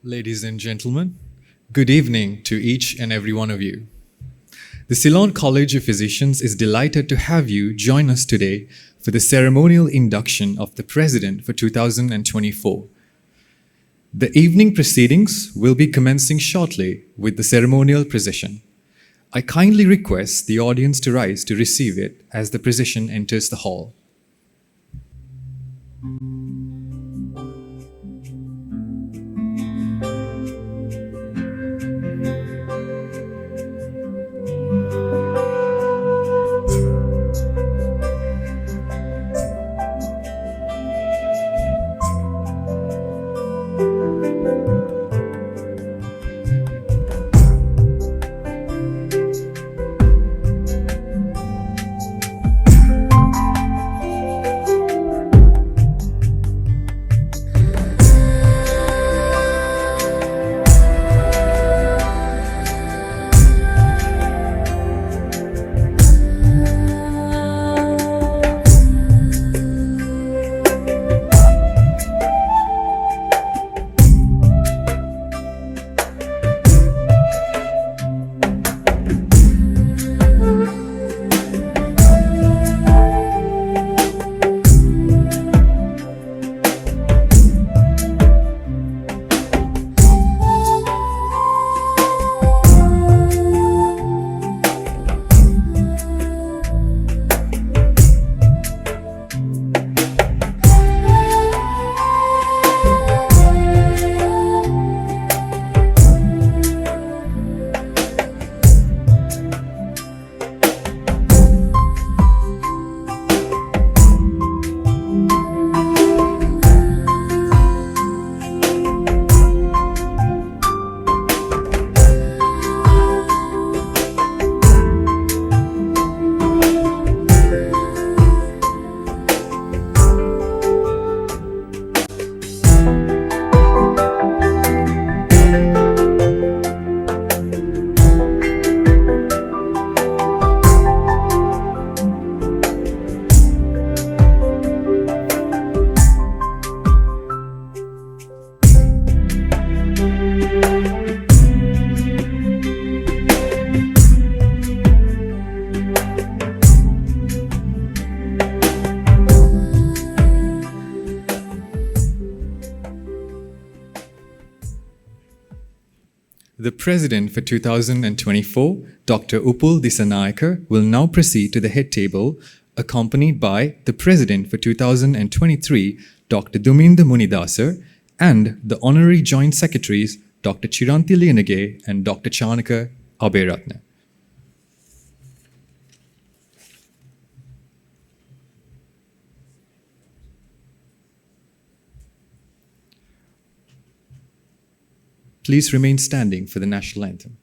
Ladies and gentlemen, good evening to each and every one of you. The Ceylon College of Physicians is delighted to have you join us today for the ceremonial induction of the President for 2024. The evening proceedings will be commencing shortly with the ceremonial procession. I kindly request the audience to rise to receive it as the procession enters the hall. The President for 2024, Dr. Uppal Dissanayake, will now proceed to the head table, accompanied by the President for 2023, Dr. Duminda Munidasar, and the Honorary Joint Secretaries, Dr. Chiranti Liyanage and Dr. Chanaka Aberatne. Please remain standing for the national anthem.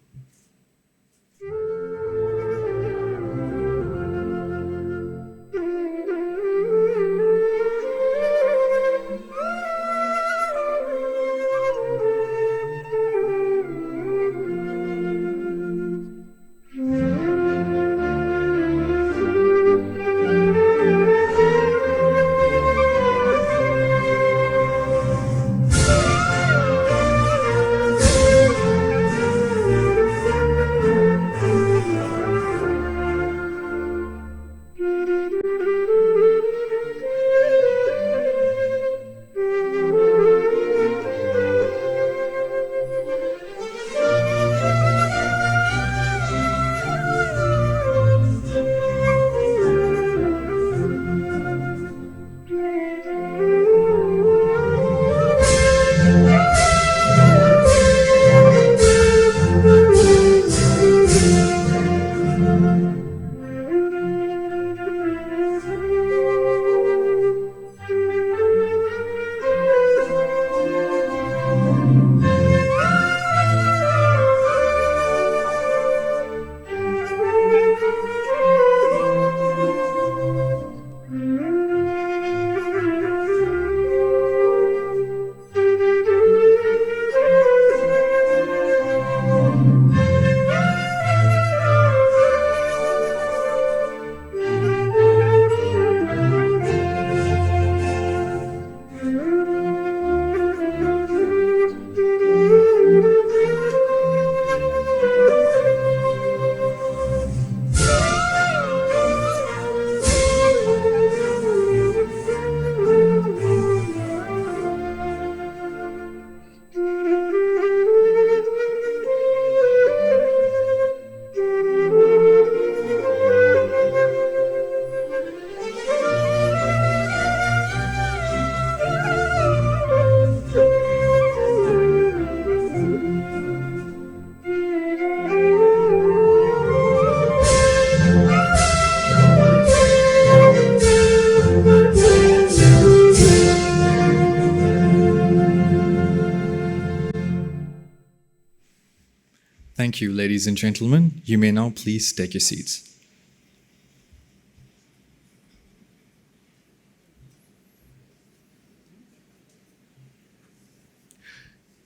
Thank you, ladies and gentlemen. You may now please take your seats.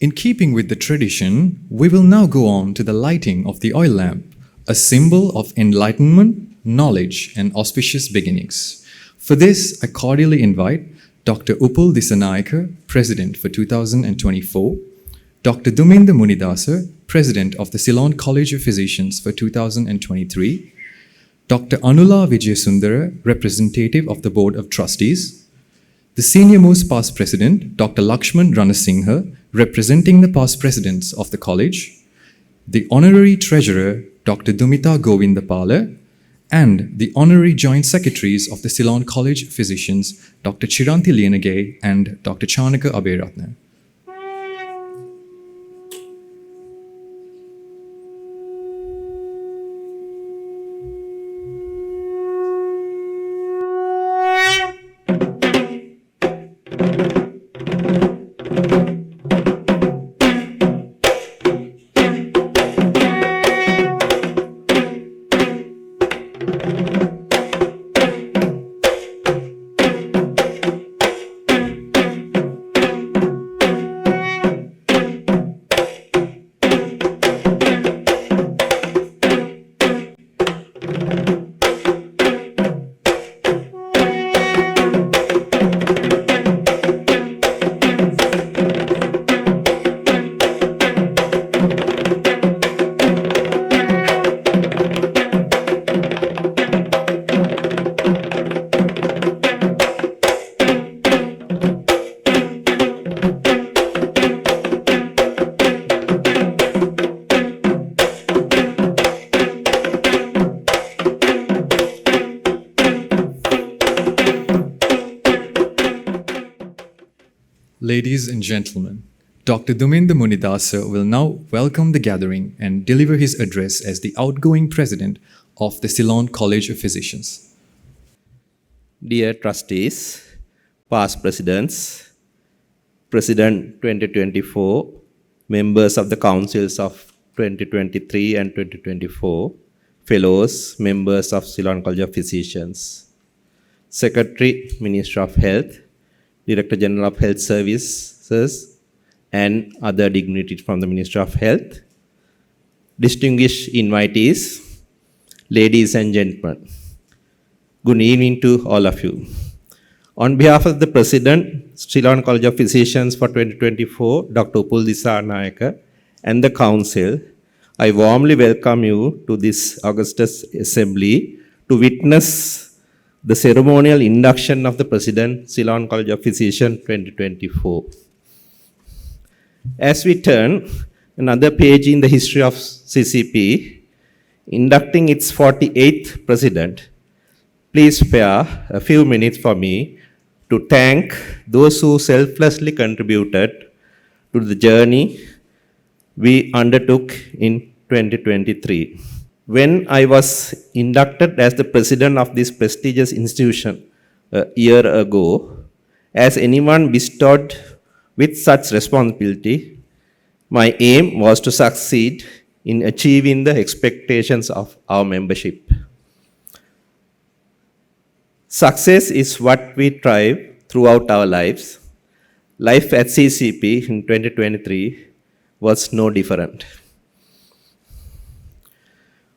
In keeping with the tradition, we will now go on to the lighting of the oil lamp, a symbol of enlightenment, knowledge, and auspicious beginnings. For this, I cordially invite Dr. Uppal Dissanayake, President for 2024, Dr. Dumendra Munidasa, President of the Ceylon College of Physicians for 2023, Dr. Anula Vijayasundara, Representative of the Board of Trustees, the Senior Most Past President, Dr. Lakshman Ranasinghe, representing the past presidents of the college, the Honorary Treasurer, Dr. Dumita Govindapala, and the Honorary Joint Secretaries of the Ceylon College of Physicians, Dr. Chiranti Lienage and Dr. Chanaka Abeyratne. Ladies and gentlemen, Dr. Dumendra Munidasa will now welcome the gathering and deliver his address as the outgoing president of the Ceylon College of Physicians. Dear trustees, past presidents, President 2024, members of the councils of 2023 and 2024, fellows, members of Ceylon College of Physicians, Secretary, Minister of Health, Director General of Health Services, and other dignitaries from the Ministry of Health, distinguished invitees, ladies and gentlemen, good evening to all of you. On behalf of the President, Ceylon College of Physicians for 2024, Dr. Uppal Dissanayake, and the Council, I warmly welcome you to this august assembly to witness the ceremonial induction of the President, Ceylon College of Physicians 2024. As we turn another page in the history of CCP, inducting its 48th President, please spare a few minutes for me to thank those who selflessly contributed to the journey we undertook in 2023. When I was inducted as the president of this prestigious institution a year ago, as anyone bestowed with such responsibility, my aim was to succeed in achieving the expectations of our membership. Success is what we strive throughout our lives. Life at CCP in 2023 was no different.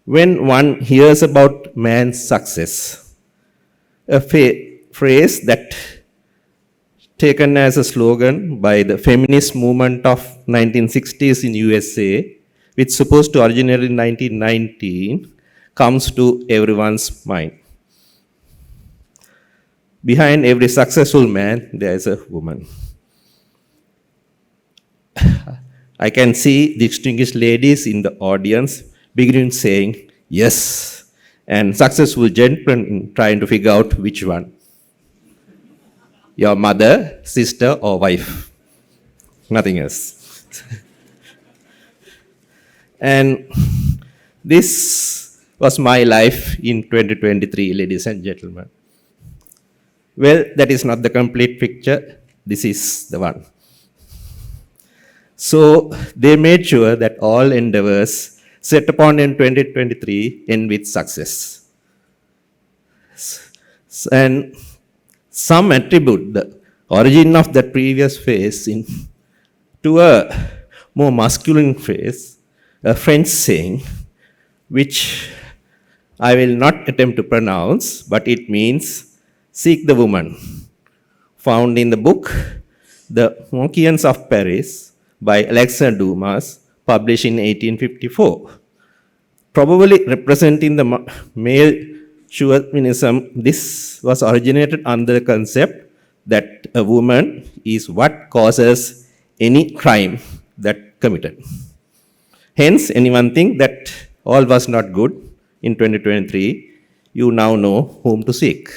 When one hears about man's success, a phrase that taken as a slogan by the feminist movement of 1960s in USA, which supposed to originate in 1919, comes to everyone's mind. Behind every successful man, there is a woman. I can see distinguished ladies in the audience beginning saying, yes, and successful gentlemen in trying to figure out which one. Your mother, sister, or wife. Nothing else. And this was my life in 2023, ladies and gentlemen. Well, that is not the complete picture. This is the one. So they made sure that all endeavors set upon in 2023 end with success. And some attribute the origin of that previous phase to a more masculine phase, a French saying, which I will not attempt to pronounce, but it means seek the woman, found in the book The Monkians of Paris by Alexandre Dumas, published in 1854. Probably representing the male chauvinism, this was originated under the concept that a woman is what causes any crime that committed. Hence, anyone think that all was not good in 2023, you now know whom to seek.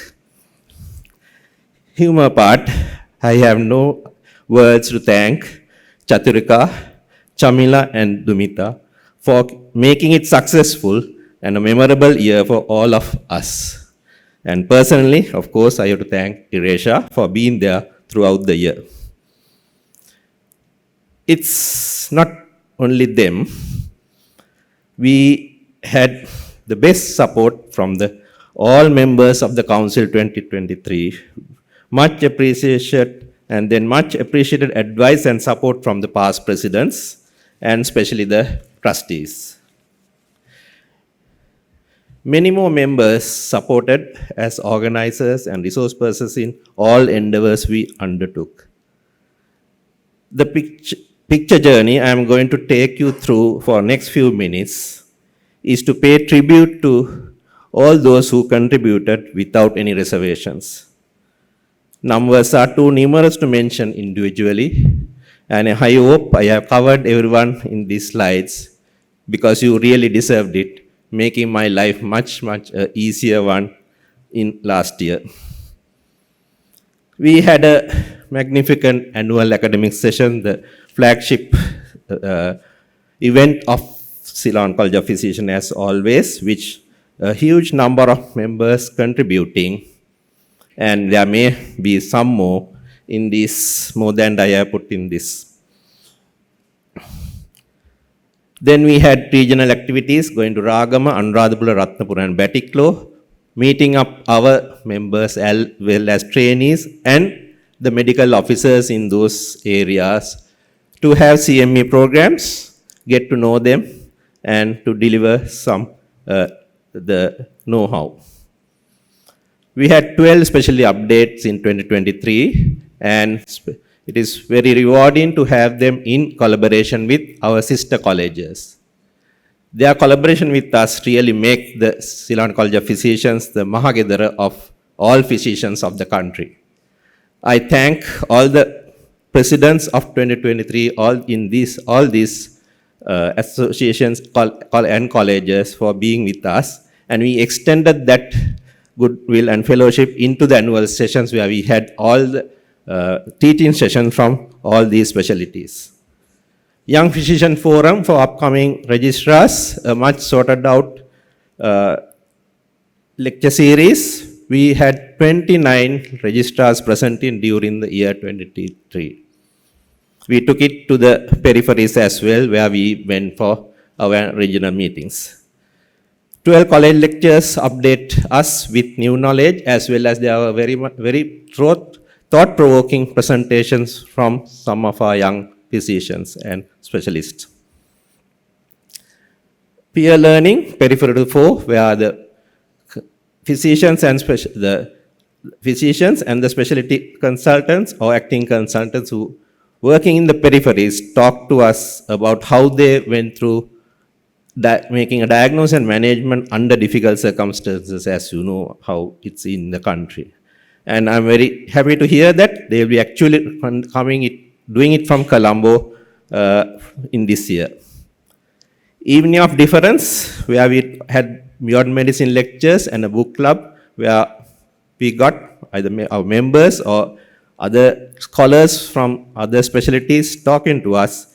Humor part, I have no words to thank Chaturika, Chamila and Dumita for making it successful and a memorable year for all of us. And personally, of course, I have to thank Iresha for being there throughout the year. It's not only them. We had the best support from all members of the Council 2023. Much appreciated, and then much appreciated advice and support from the past presidents, and especially the trustees. Many more members supported as organizers and resource persons in all endeavors we undertook. The picture journey I am going to take you through for next few minutes is to pay tribute to all those who contributed without any reservations. Numbers are too numerous to mention individually, and I hope I have covered everyone in these slides because you really deserved it, making my life much easier one in last year. We had a magnificent annual academic session, the flagship event of Ceylon College of Physicians as always, which a huge number of members contributing, and there may be some more in this, more than I have put in this. Then we had regional activities going to Ragama, Anuradhapura, Ratnapura and Batiklo, meeting up our members as well as trainees and the medical officers in those areas to have CME programs, get to know them and to deliver some the know-how. We had 12 specialty updates in 2023, and it is very rewarding to have them in collaboration with our sister colleges. Their collaboration with us really make the Ceylon College of Physicians the Mahagedara of all physicians of the country. I thank all the presidents of 2023, all these associations and colleges for being with us, and we extended that goodwill and fellowship into the annual sessions where we had all the teaching sessions from all these specialties. Young Physician Forum for upcoming registrars, a much sorted out lecture series. We had 29 registrars presenting during the year 2023. We took it to the peripheries as well, where we went for our regional meetings. 12 college lectures update us with new knowledge, as well as there were very thought-provoking presentations from some of our young physicians and specialists. Peer learning, peripheral 4, where the physicians and the specialty consultants or acting consultants who working in the peripheries talk to us about how they went through making a diagnosis and management under difficult circumstances, as you know how it's in the country. And I'm very happy to hear that they will be actually doing it from Colombo in this year. Evening of Difference, where we had beyond medicine lectures and a book club where we got either our members or other scholars from other specialties talking to us,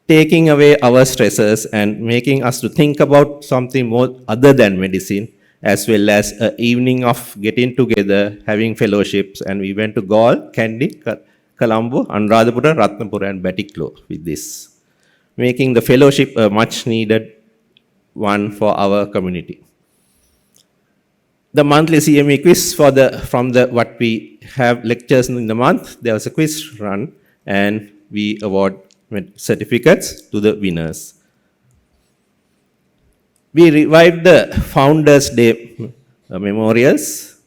taking away our stresses and making us to think about something more other than medicine, as well as an evening of getting together, having fellowships, and we went to Gaul, Kandy, Colombo, Anuradhapura, Ratnapura and Batiklo with this, making the fellowship a much needed one for our community. The monthly CME quiz from the what we have lectures in the month, there was a quiz run and we award certificates to the winners. We revived the Founders Day memorials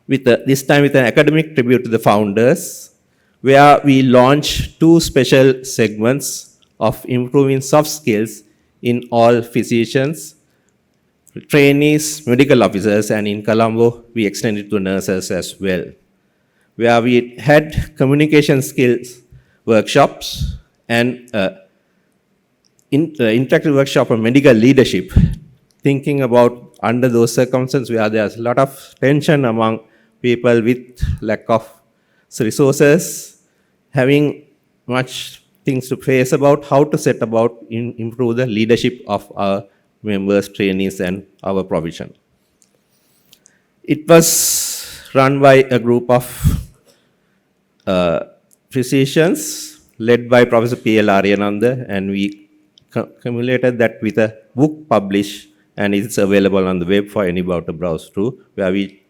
this time with an academic tribute to the founders, where we launched 2 special segments of improving soft skills in all physicians, trainees, medical officers, and in Colombo, we extended to nurses as well, where we had communication skills workshops and interactive workshop on medical leadership, thinking about under those circumstances where there's a lot of tension among people with lack of resources, having much things to face about how to set about improve the leadership of our members, trainees, and our provision. It was run by a group of physicians led by Professor P.L. Aryananda, and we accumulated that with a book published, and it's available on the web for anybody to browse through, where we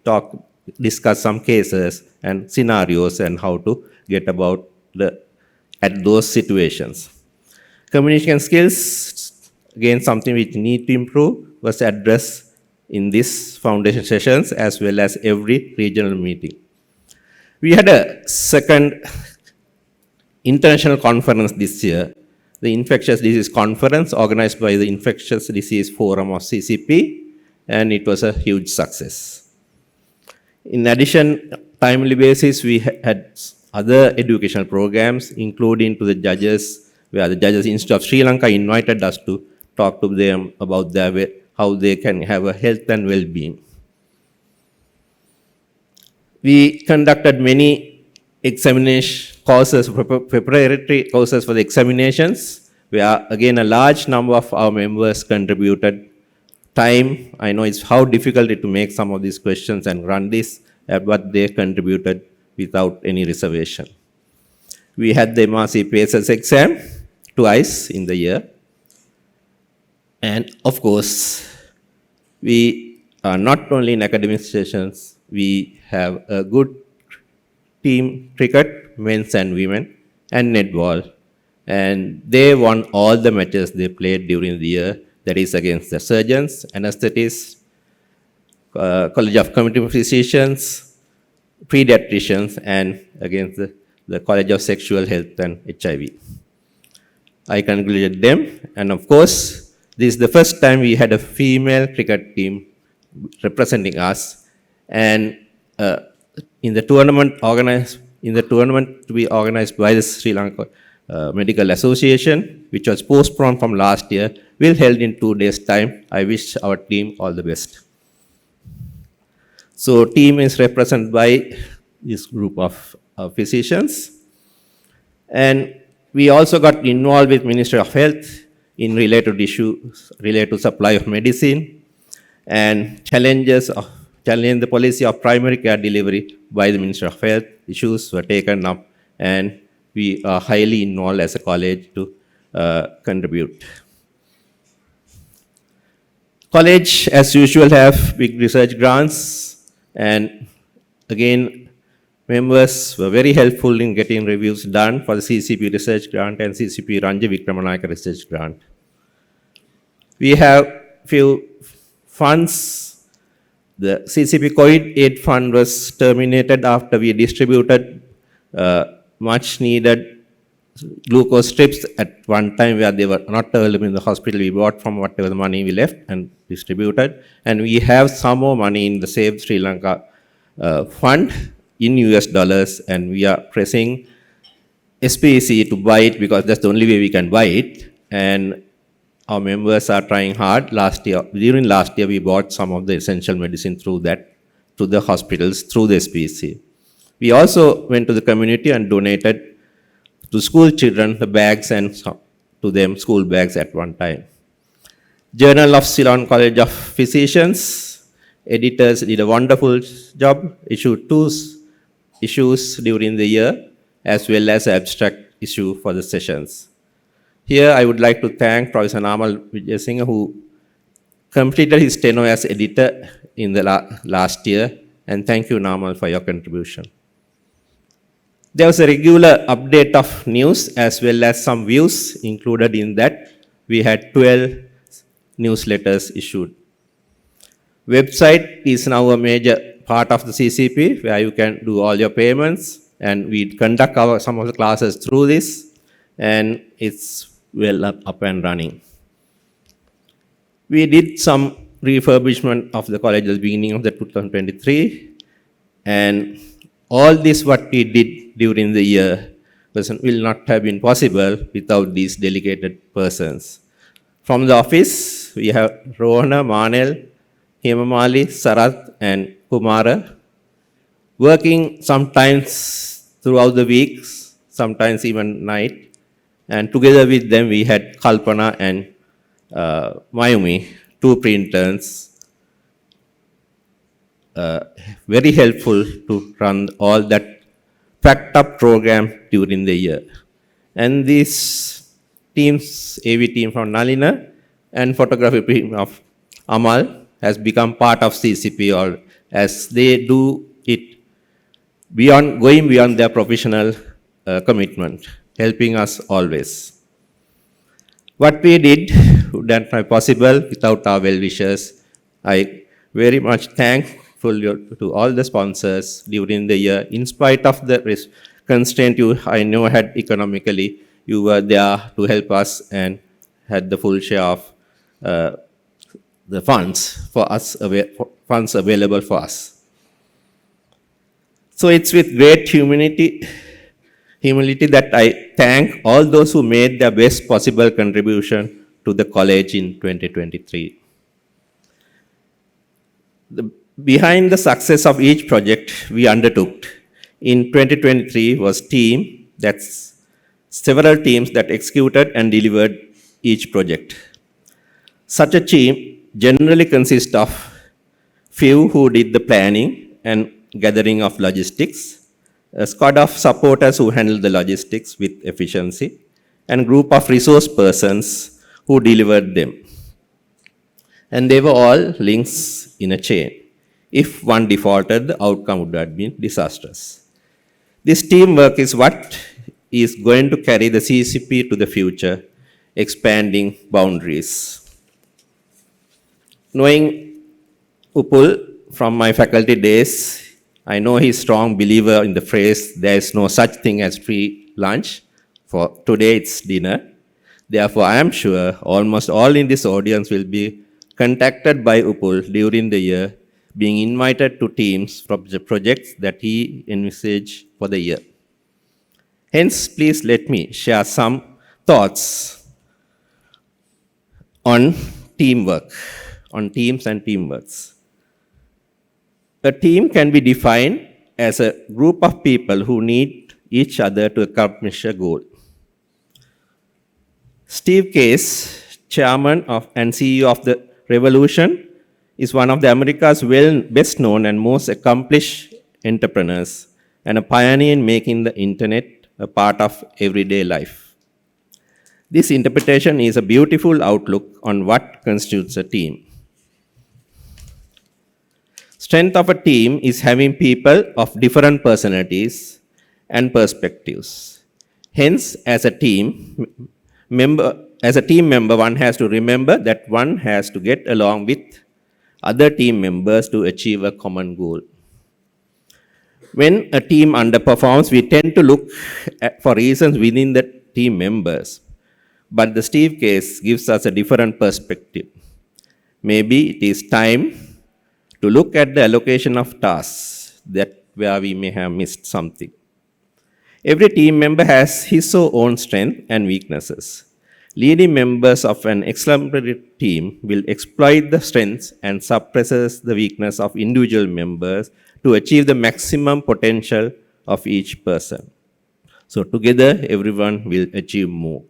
discuss some cases and scenarios and how to get about at those situations. Communication skills, again, something which need to improve, was addressed in these foundation sessions as well as every regional meeting. We had a second international conference this year, the Infectious Disease Conference organized by the Infectious Disease Forum of CCP, and it was a huge success. In addition, timely basis, we had other educational programs, including to the judges, where the Judges Institute of Sri Lanka invited us to talk to them about how they can have a health and well-being. We conducted many examination courses, preparatory courses for the examinations, where again a large number of our members contributed time. I know it's how difficult it to make some of these questions and run this, but they contributed without any reservation. We had the MRC PSS exam twice in the year. And of course, we are not only in academic sessions, we have a good team cricket, men's and women, and netball. And they won all the matches they played during the year, that is against the surgeons, anesthetists, College of Community Physicians, pediatricians, and against the College of Sexual Health and HIV. I congratulate them, and of course, this is the first time we had a female cricket team representing us, and in the tournament to be organized by the Sri Lanka Medical Association, which was postponed from last year, will held in 2 days' time. I wish our team all the best. So team is represented by this group of physicians. And we also got involved with Ministry of Health in related issues related to supply of medicine and challenge the policy of primary care delivery by the Ministry of Health. Issues were taken up, and we are highly involved as a college to contribute. College, as usual, have big research grants, and again, members were very helpful in getting reviews done for the CCP research grant and CCP Ranja Vikramanayaka research grant. We have few funds. The CCP COVID aid fund was terminated after we distributed much needed glucose strips at one time where they were not available in the hospital. We bought from whatever the money we left and distributed. And we have some more money in the Save Sri Lanka fund in US dollars, and we are pressing SPC to buy it because that's the only way we can buy it. And our members are trying hard. During last year, we bought some of the essential medicine through that, to the hospitals, through the SPC. We also went to the community and donated to school children the bags and to them school bags at one time. Journal of Ceylon College of Physicians, editors did a wonderful job, issued 2 issues during the year, as well as abstract issue for the sessions. Here I would like to thank Professor Namal Vijayasinghe, who completed his tenure as editor in the last year. And thank you, Namal, for your contribution. There was a regular update of news as well as some views included in that. We had 12 newsletters issued. Website is now a major part of the CCP where you can do all your payments, and we conduct some of the classes through this, and it's well up and running. We did some refurbishment of the college at the beginning of the 2023, and all this what we did during the year will not have been possible without these delegated persons. From the office, we have Rohana, Manel, Hemamali, Sarath, and Kumara, working sometimes throughout the weeks, sometimes even night. And together with them, we had Kalpana and Mayumi, 2 pre-interns, very helpful to run all that packed up program during the year. And these teams, AV team from Nalina and photography team of Amal, has become part of CCP, or as they do it going beyond their professional commitment, helping us always. What we did would not be possible without our well-wishers. I very much thankful to all the sponsors during the year. In spite of the constraint I know had economically, you were there to help us and had the full share of the funds for us, funds available for us. So it's with great humility that I thank all those who made their best possible contribution to the college in 2023. Behind the success of each project we undertook in 2023 was several teams that executed and delivered each project. Such a team generally consists of few who did the planning and gathering of logistics, a squad of supporters who handled the logistics with efficiency, and a group of resource persons who delivered them. And they were all links in a chain. If one defaulted, the outcome would have been disastrous. This teamwork is what is going to carry the CCP to the future, expanding boundaries. Knowing Upul from my faculty days, I know he's a strong believer in the phrase, there is no such thing as free lunch. For today, it's dinner. Therefore, I am sure almost all in this audience will be contacted by Upul during the year, being invited to teams from the projects that he envisaged for the year. Hence, please let me share some thoughts on teamwork, on teams and teamworks. A team can be defined as a group of people who need each other to accomplish a goal. Steve Case, chairman and CEO of the Revolution, is one of the America's best known and most accomplished entrepreneurs and a pioneer in making the internet a part of everyday life. This interpretation is a beautiful outlook on what constitutes a team. Strength of a team is having people of different personalities and perspectives. Hence, as a team member, one has to remember that one has to get along with other team members to achieve a common goal. When a team underperforms, we tend to look for reasons within the team members. But the Steve case gives us a different perspective. Maybe it is time to look at the allocation of tasks where we may have missed something. Every team member has his or her own strengths and weaknesses. Leading members of an exemplary team will exploit the strengths and suppresses the weakness of individual members to achieve the maximum potential of each person. So together, everyone will achieve more.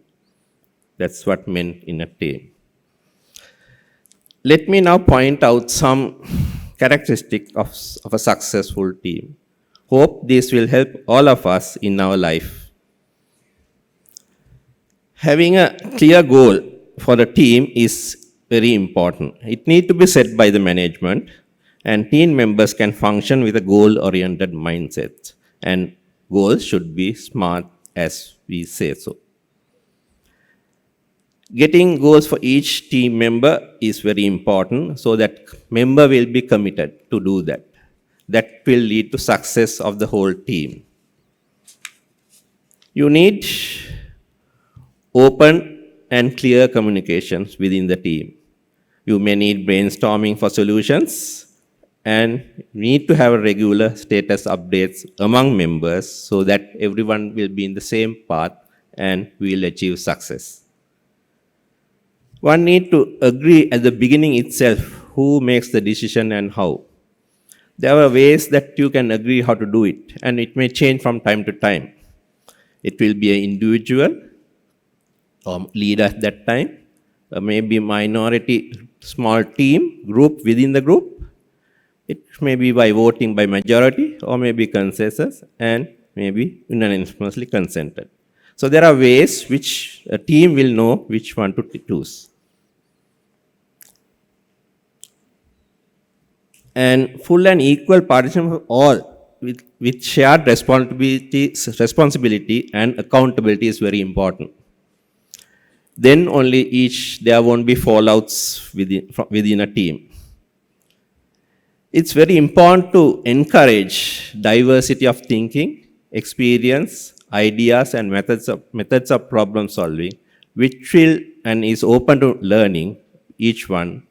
That's what meant in a team. Let me now point out some characteristics of a successful team. Hope this will help all of us in our life. Having a clear goal for the team is very important. It needs to be set by the management, and team members can function with a goal-oriented mindset. And goals should be smart, as we say so. Getting goals for each team member is very important so that member will be committed to do that. That will lead to success of the whole team. You need open and clear communications within the team. You may need brainstorming for solutions and need to have regular status updates among members so that everyone will be in the same path and will achieve success. One need to agree at the beginning itself who makes the decision and how. There are ways that you can agree how to do it, and it may change from time to time. It will be an individual or leader at that time, or maybe minority small team group within the group. It may be by voting by majority or maybe consensus and maybe unanimously consented. So there are ways which a team will know which one to choose. And full and equal participation of all with shared responsibility and accountability is very important. Then only there won't be fallouts within a team. It's very important to encourage diversity of thinking, experience, ideas, and methods of problem solving, which will and is open to learning each one,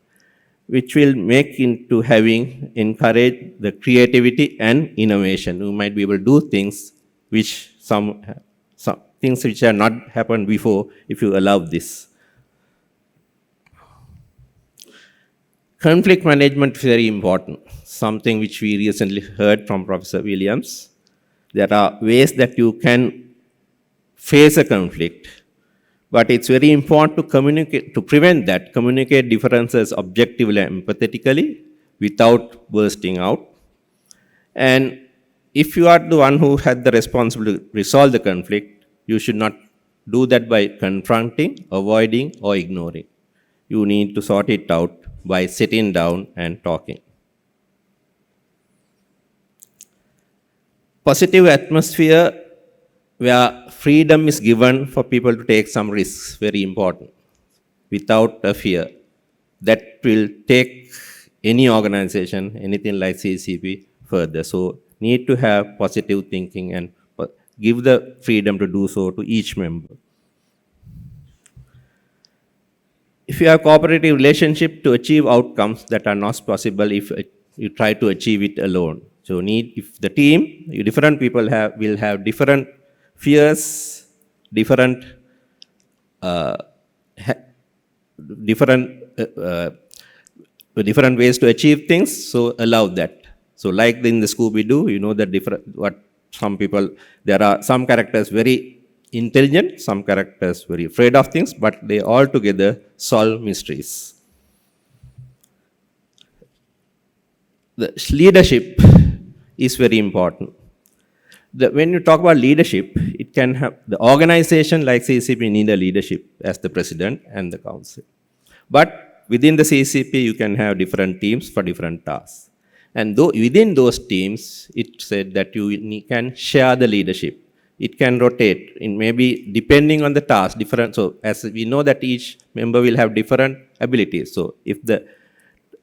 which will make into encourage the creativity and innovation. You might be able to do things which some things which have not happened before if you allow this. Conflict management is very important, something which we recently heard from Professor Williams. There are ways that you can face a conflict, but it's very important to communicate differences objectively and empathetically without bursting out. And if you are the one who had the responsibility to resolve the conflict, you should not do that by confronting, avoiding, or ignoring. You need to sort it out by sitting down and talking. Positive atmosphere where freedom is given for people to take some risks, very important, without a fear. That will take any organization, anything like CCP, further. So need to have positive thinking and give the freedom to do so to each member. If you have cooperative relationship to achieve outcomes that are not possible if you try to achieve it alone. So if the team, different people will have different fears, different ways to achieve things. So allow that. So like in the Scooby-Doo, you know that there are some characters very intelligent, some characters very afraid of things, but they all together solve mysteries. The leadership is very important. When you talk about leadership, it can have the organization like CCP need a leadership as the president and the council. But within the CCP, you can have different teams for different tasks. And within those teams, it said that you can share the leadership. It can rotate in maybe depending on the task, different. So as we know that each member will have different abilities. So if the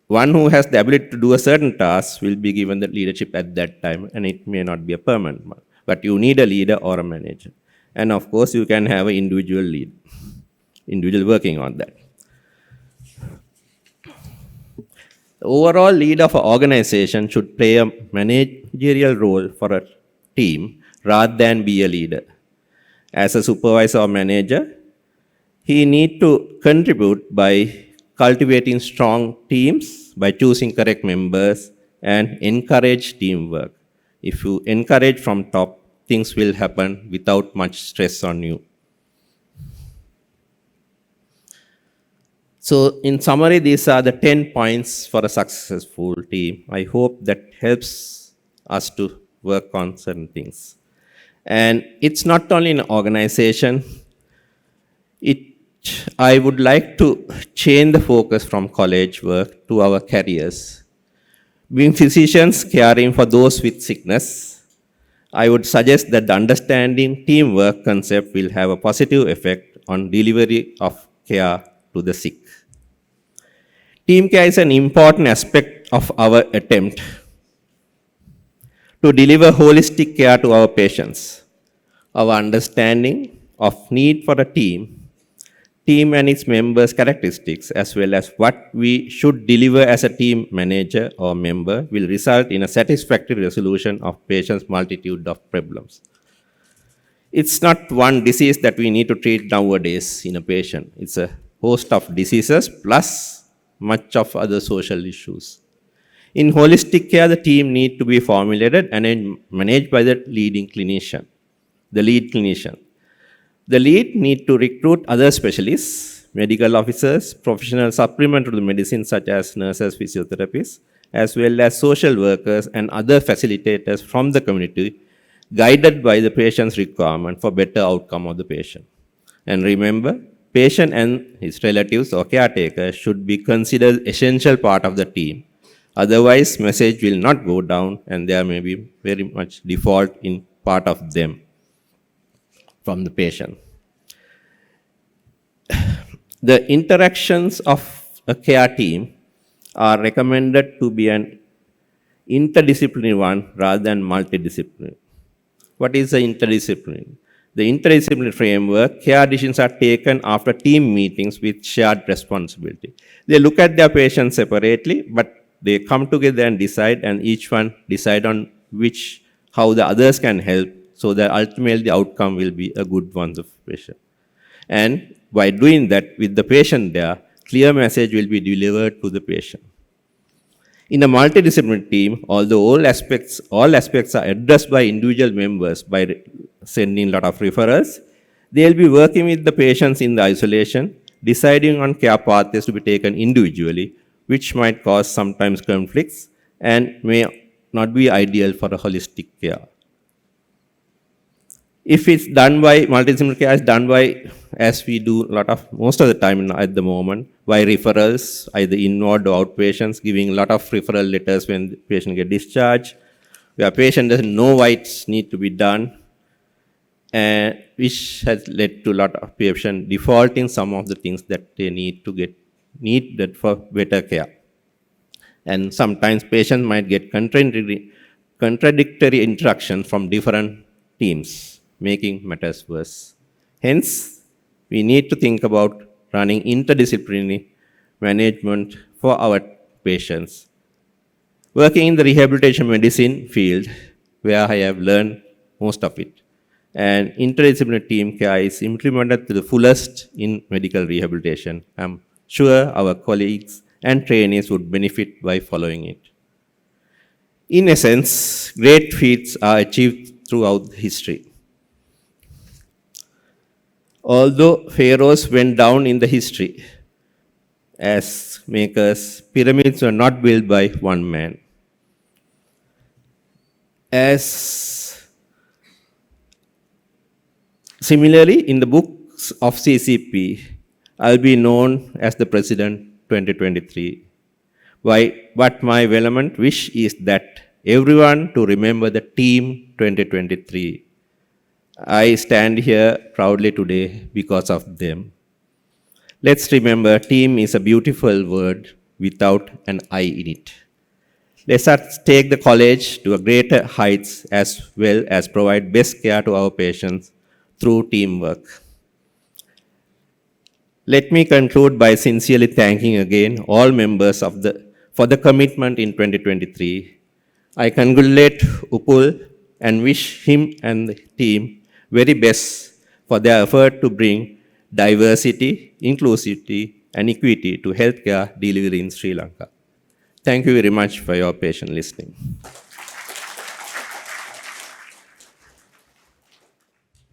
one who has the ability to do a certain task will be given the leadership at that time, and it may not be a permanent one. But you need a leader or a manager. And of course, you can have an individual working on that. The overall leader of an organization should play a managerial role for a team rather than be a leader. As a supervisor or manager, he needs to contribute by cultivating strong teams, by choosing correct members, and encourage teamwork. If you encourage from top, things will happen without much stress on you. So in summary, these are the 10 points for a successful team. I hope that helps us to work on certain things. And it's not only an organization, it I would like to change the focus from college work to our careers. Being physicians caring for those with sickness, I would suggest that the understanding teamwork concept will have a positive effect on delivery of care to the sick. Team care is an important aspect of our attempt to deliver holistic care to our patients. Our understanding of need for a team and its members' characteristics, as well as what we should deliver as a team manager or member, will result in a satisfactory resolution of patients' multitude of problems. It's not one disease that we need to treat nowadays in a patient. It's a host of diseases plus much of other social issues. In holistic care, the team need to be formulated and then managed by the lead clinician. The lead need to recruit other specialists, medical officers, professional supplementary to the medicine such as nurses, physiotherapists, as well as social workers and other facilitators from the community, guided by the patient's requirement for better outcome of the patient. And remember, patient and his relatives or caretakers should be considered essential part of the team. Otherwise, message will not go down and there may be very much default in part of them from the patient. The interactions of a care team are recommended to be an interdisciplinary one rather than multidisciplinary. What is the interdisciplinary? The interdisciplinary framework, care decisions are taken after team meetings with shared responsibility. They look at their patients separately, but they come together and decide, and each one decide on how the others can help, so that ultimately the outcome will be a good one of the patient. And by doing that with the patient there, clear message will be delivered to the patient. In a multidisciplinary team, although all aspects are addressed by individual members by sending a lot of referrals, they will be working with the patients in the isolation, deciding on care pathways to be taken individually, which might cause sometimes conflicts and may not be ideal for a holistic care. If it's done by multidisciplinary care, is done by, as we do most of the time at the moment, by referrals, either inward or outpatients, giving a lot of referral letters when the patient get discharged, where patient doesn't know why it needs to be done, and which has led to a lot of patient defaulting some of the things that they need that for better care. And sometimes patients might get contradictory instructions from different teams, making matters worse. Hence, we need to think about running interdisciplinary management for our patients. Working in the rehabilitation medicine field, where I have learned most of it, and interdisciplinary team care is implemented to the fullest in medical rehabilitation. I'm sure our colleagues and trainees would benefit by following it. In essence, great feats are achieved throughout history. Although pharaohs went down in the history as makers, pyramids were not built by one man. Similarly, in the books of CCP, I'll be known as the President 2023. But my vehement wish is that everyone to remember the team 2023. I stand here proudly today because of them. Let's remember, team is a beautiful word without an I in it. Let us take the college to a greater heights as well as provide best care to our patients through teamwork. Let me conclude by sincerely thanking again all members for the commitment in 2023. I congratulate Upul and wish him and the team very best for their effort to bring diversity, inclusivity, and equity to healthcare delivery in Sri Lanka. Thank you very much for your patient listening.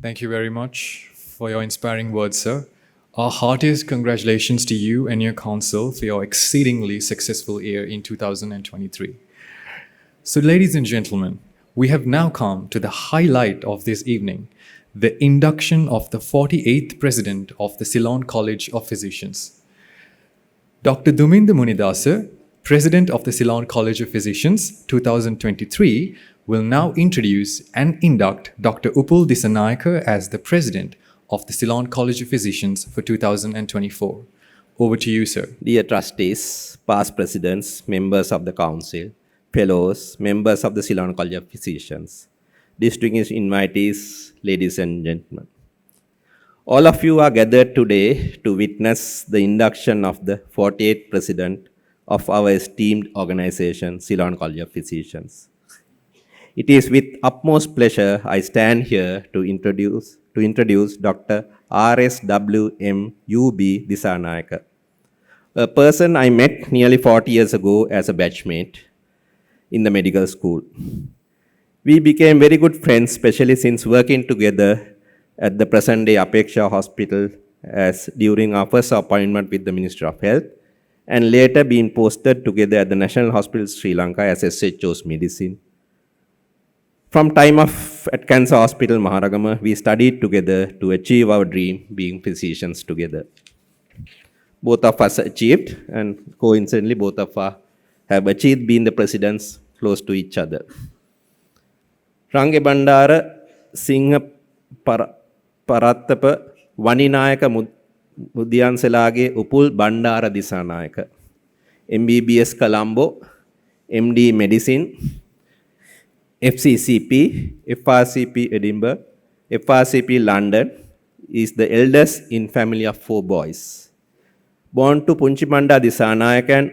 Thank you very much for your inspiring words, sir. Our heartiest congratulations to you and your council for your exceedingly successful year in 2023. So, ladies and gentlemen, we have now come to the highlight of this evening, the induction of the 48th President of the Ceylon College of Physicians. Dr. Duminda Munidasa, President of the Ceylon College of Physicians 2023, will now introduce and induct Dr. Upul Dissanayake as the President of the Ceylon College of Physicians for 2024. Over to you, sir. Dear trustees, past presidents, members of the council, fellows, members of the Ceylon College of Physicians, distinguished invitees, ladies and gentlemen. All of you are gathered today to witness the induction of the 48th president of our esteemed organization, Ceylon College of Physicians. It is with utmost pleasure I stand here to introduce Dr. R.S.W.M.U.B. Dissanayake, a person I met nearly 40 years ago as a batchmate in the medical school. We became very good friends, especially since working together at the present-day Apeksha Hospital as during our first appointment with the Ministry of Health, and later being posted together at the National Hospital Sri Lanka as SHO's medicine. From time of at Cancer Hospital Maharagama, we studied together to achieve our dream, being physicians together. Both of us achieved, and coincidentally, both of us have achieved being the presidents close to each other. Range Bandara Singha Parattapa Vaninayaka Mudyanselage Upul Bandara Dissanayake, MBBS Colombo, MD Medicine, FCCP, FRCP Edinburgh, FRCP London, is the eldest in family of 4 boys. Born to Punchimanda Dissanayake and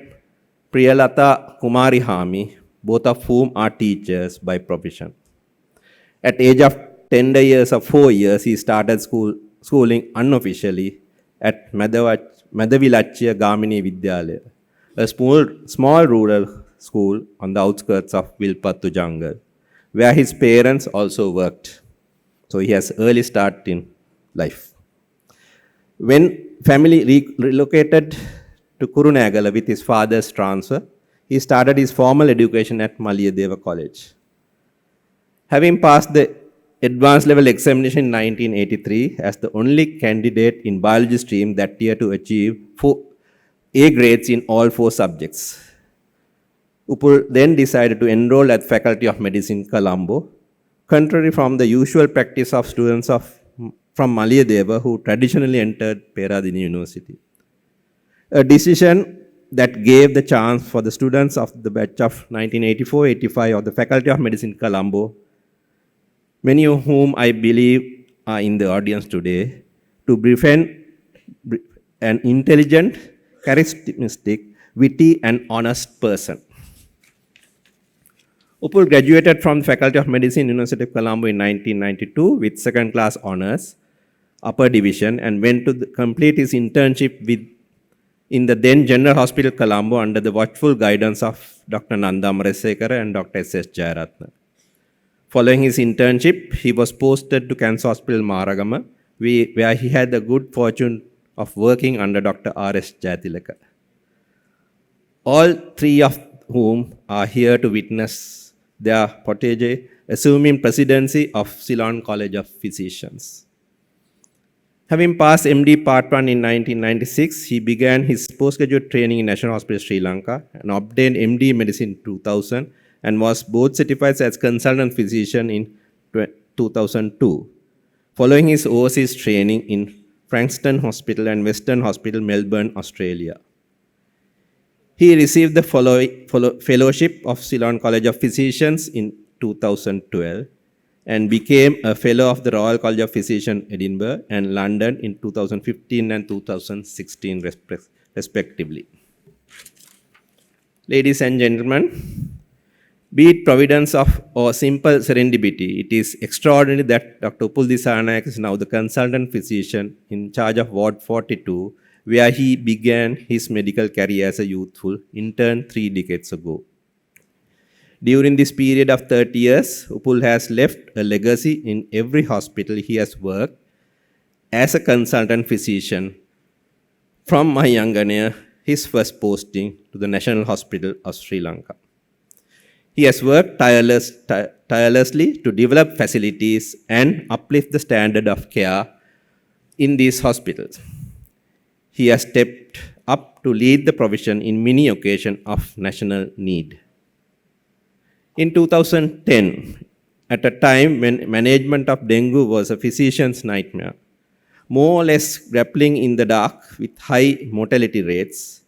Priyalata Kumari Hami, both of whom are teachers by profession. At age of 10 years or 4 years, he started schooling unofficially at Madavilachya Gamini Vidyalaya, a small rural school on the outskirts of Vilpattu jungle, where his parents also worked. So he has early start in life. When family relocated to Kurunegala with his father's transfer, he started his formal education at Maliyadeva College. Having passed the advanced level examination in 1983 as the only candidate in biology stream that year to achieve A grades in all 4 subjects, Upul then decided to enroll at Faculty of Medicine, Colombo, contrary from the usual practice of students from Maliyadeva who traditionally entered Peradeniya University. A decision that gave the chance for the students of the batch of 1984-85 of the Faculty of Medicine, Colombo, many of whom I believe are in the audience today, to befriend an intelligent, charismatic, witty, and honest person. Upul graduated from the Faculty of Medicine, University of Colombo in 1992 with second-class honors, upper division, and went to complete his internship in the then General Hospital Colombo under the watchful guidance of Dr. Nanda Amarasekara and Dr. S.S. Jayaratna. Following his internship, he was posted to Cancer Hospital Maharagama, where he had the good fortune of working under Dr. R.S. Jayatilaka. All 3 of whom are here to witness their protege assuming presidency of Ceylon College of Physicians. Having passed MD Part 1 in 1996, he began his postgraduate training in National Hospital Sri Lanka and obtained MD Medicine in 2000 and was board certified as consultant physician in 2002. Following his overseas training in Frankston Hospital and Western Hospital, Melbourne, Australia. He received the fellowship of Ceylon College of Physicians in 2012 and became a fellow of the Royal College of Physicians, Edinburgh and London in 2015 and 2016 respectively. Ladies and gentlemen, be it providence or simple serendipity, it is extraordinary that Dr. Upul Dissanayake is now the consultant physician in charge of Ward 42, where he began his medical career as a youthful intern 3 decades ago. During this period of 30 years, Upul has left a legacy in every hospital he has worked as a consultant physician. From my younger year, his first posting to the National Hospital of Sri Lanka. He has worked tirelessly to develop facilities and uplift the standard of care in these hospitals. He has stepped up to lead the provision in many occasions of national need. In 2010, at a time when management of dengue was a physician's nightmare, more or less grappling in the dark with high mortality rates,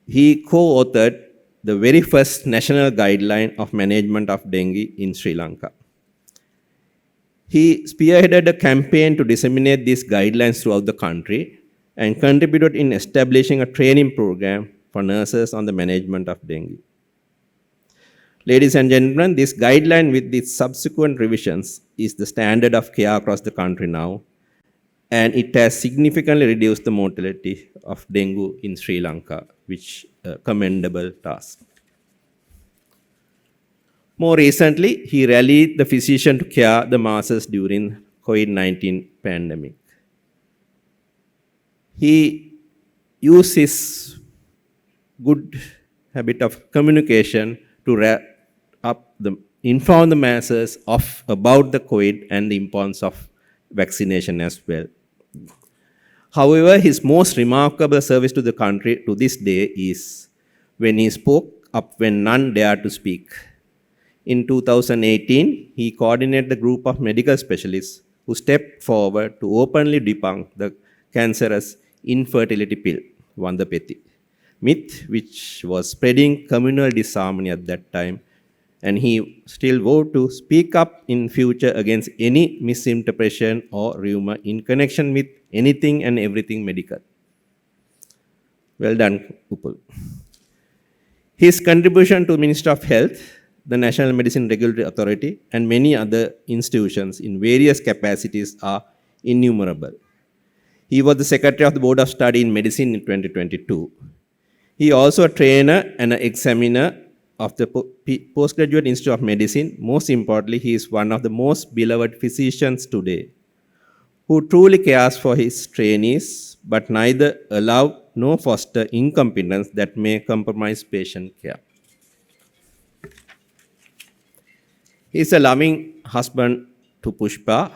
he co-authored the very first national guideline of management of dengue in Sri Lanka. He spearheaded a campaign to disseminate these guidelines throughout the country and contributed in establishing a training program for nurses on the management of dengue. Ladies and gentlemen, this guideline with its subsequent revisions is the standard of care across the country now, and it has significantly reduced the mortality of dengue in Sri Lanka, which is a commendable task. More recently, he rallied the physician to care the masses during COVID-19 pandemic. He used his good habit of communication to inform the masses about the COVID and the importance of vaccination as well. However, his most remarkable service to the country to this day is when he spoke up when none dared to speak. In 2018, he coordinated the group of medical specialists who stepped forward to openly debunk the cancerous infertility pill, Vandapeti, myth which was spreading communal disharmony at that time, and he still vowed to speak up in future against any misinterpretation or rumor in connection with anything and everything medical. Well done, Upul. His contribution to Ministry of Health, the National Medicine Regulatory Authority, and many other institutions in various capacities are innumerable. He was the Secretary of the Board of Study in Medicine in 2022. He also a trainer and an examiner of the Postgraduate Institute of Medicine. Most importantly, he is one of the most beloved physicians today, who truly cares for his trainees, but neither allow nor foster incompetence that may compromise patient care. He is a loving husband to Pushpa,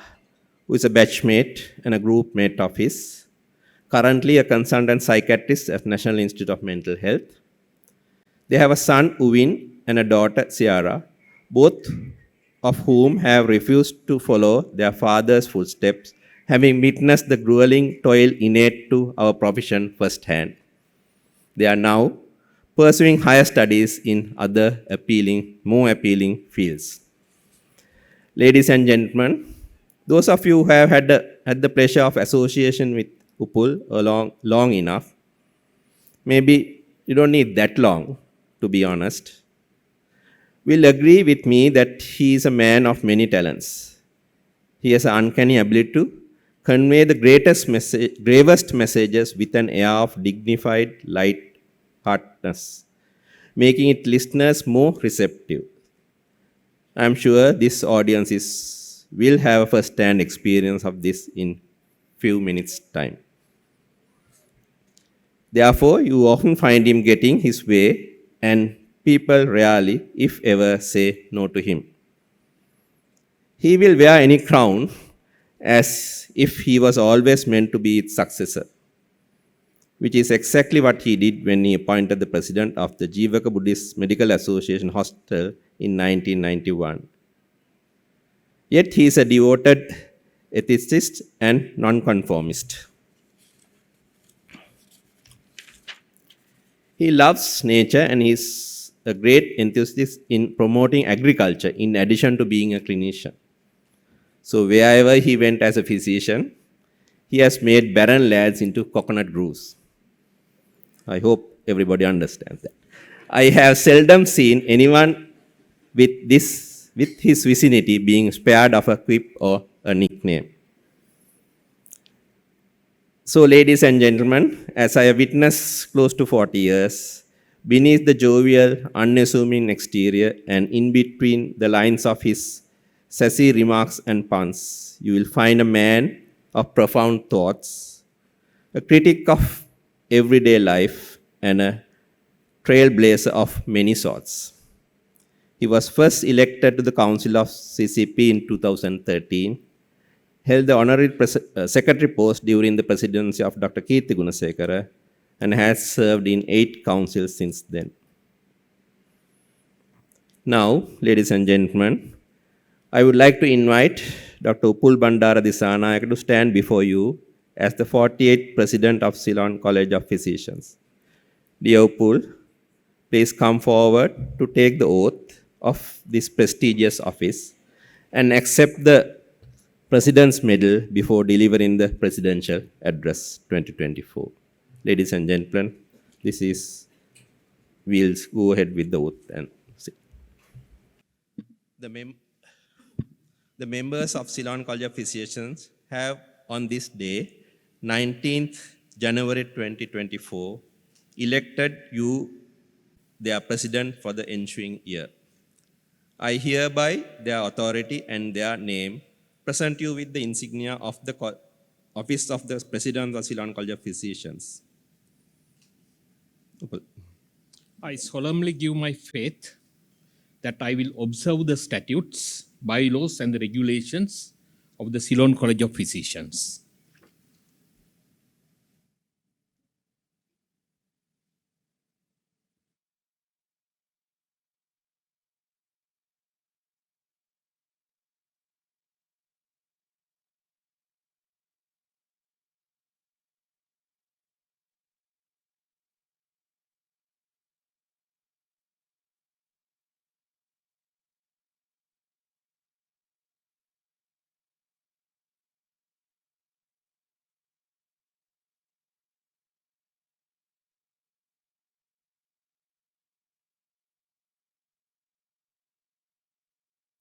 who is a batchmate and a group mate of his, currently a consultant psychiatrist at National Institute of Mental Health. They have a son, Uvin, and a daughter, Ciara, both of whom have refused to follow their father's footsteps, having witnessed the grueling toil innate to our profession firsthand. They are now pursuing higher studies in other more appealing fields. Ladies and gentlemen, those of you who have had the pleasure of association with Upul long enough, maybe you don't need that long, to be honest, will agree with me that he is a man of many talents. He has an uncanny ability to convey the gravest messages with an air of dignified light-heartedness, making its listeners more receptive. I am sure this audience will have a first-hand experience of this in few minutes' time. Therefore, you often find him getting his way, and people rarely, if ever, say no to him. He will wear any crown as if he was always meant to be its successor, which is exactly what he did when he appointed the president of the Jivaka Buddhist Medical Association Hostel in 1991. Yet he is a devoted ethicist and nonconformist. He loves nature and is a great enthusiast in promoting agriculture in addition to being a clinician. So wherever he went as a physician, he has made barren lands into coconut groves. I hope everybody understands that. I have seldom seen anyone with his vicinity being spared of a quip or a nickname. So, ladies and gentlemen, as I have witnessed close to 40 years, beneath the jovial, unassuming exterior and in between the lines of his sassy remarks and puns, you will find a man of profound thoughts, a critic of everyday life, and a trailblazer of many sorts. He was first elected to the Council of CCP in 2013, held the honorary secretary post during the presidency of Dr. Kirti Gunasekara, and has served in 8 councils since then. Now, ladies and gentlemen, I would like to invite Dr. Upul Bandara Disanayaka to stand before you as the 48th President of Ceylon College of Physicians. Dear Upul, please come forward to take the oath of this prestigious office and accept the President's Medal before delivering the Presidential Address 2024. Ladies and gentlemen, we'll go ahead with the oath and sit. The members of Ceylon College of Physicians have on this day, 19th January 2024, elected you their president for the ensuing year. I hereby, their authority and their name, present you with the insignia of the office of the President of Ceylon College of Physicians. I solemnly give my faith that I will observe the statutes, bylaws, and the regulations of the Ceylon College of Physicians.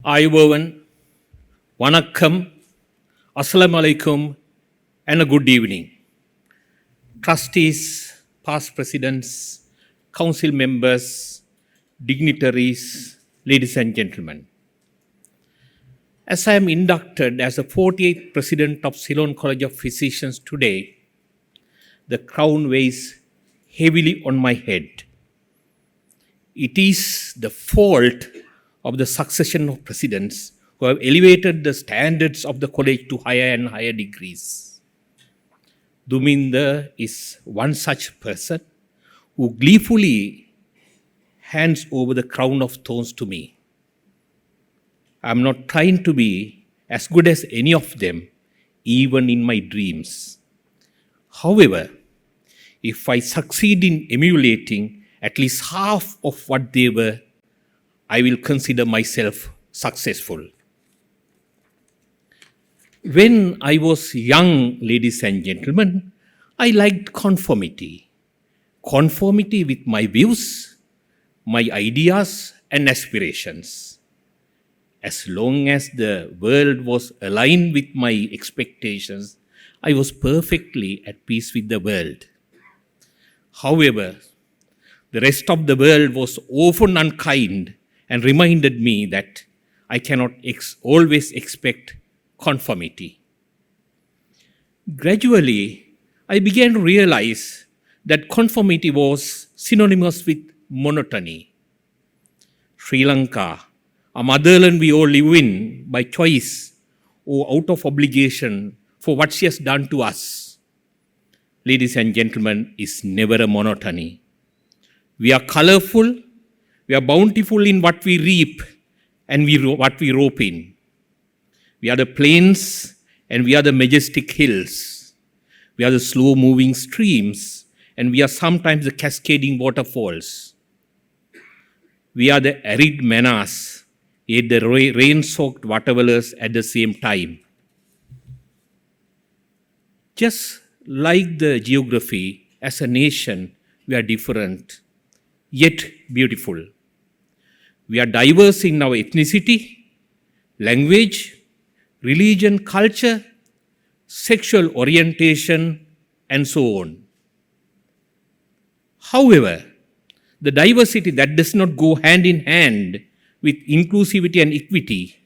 Ayubovan, Vanakkam, Assalamu alaikum, and a good evening. Trustees, past presidents, council members, dignitaries, ladies and gentlemen. As I am inducted as the 48th President of Ceylon College of Physicians today, the crown weighs heavily on my head. It is the fault of the succession of presidents who have elevated the standards of the college to higher and higher degrees. Duminder is one such person who gleefully hands over the crown of thorns to me. I am not trying to be as good as any of them, even in my dreams. However, if I succeed in emulating at least half of what they were, I will consider myself successful. When I was young, ladies and gentlemen, I liked conformity. Conformity with my views, my ideas, and aspirations. As long as the world was aligned with my expectations, I was perfectly at peace with the world. However, the rest of the world was often unkind and reminded me that I cannot always expect conformity. Gradually, I began to realize that conformity was synonymous with monotony. Sri Lanka, a motherland we all live in by choice or out of obligation for what she has done to us, ladies and gentlemen, is never a monotony. We are colorful, we are bountiful in what we reap and what we rope in. We are the plains and we are the majestic hills. We are the slow-moving streams and we are sometimes the cascading waterfalls. We are the arid manas, yet the rain-soaked waterfalls at the same time. Just like the geography, as a nation, we are different, yet beautiful. We are diverse in our ethnicity, language, religion, culture, sexual orientation, and so on. However, the diversity that does not go hand in hand with inclusivity and equity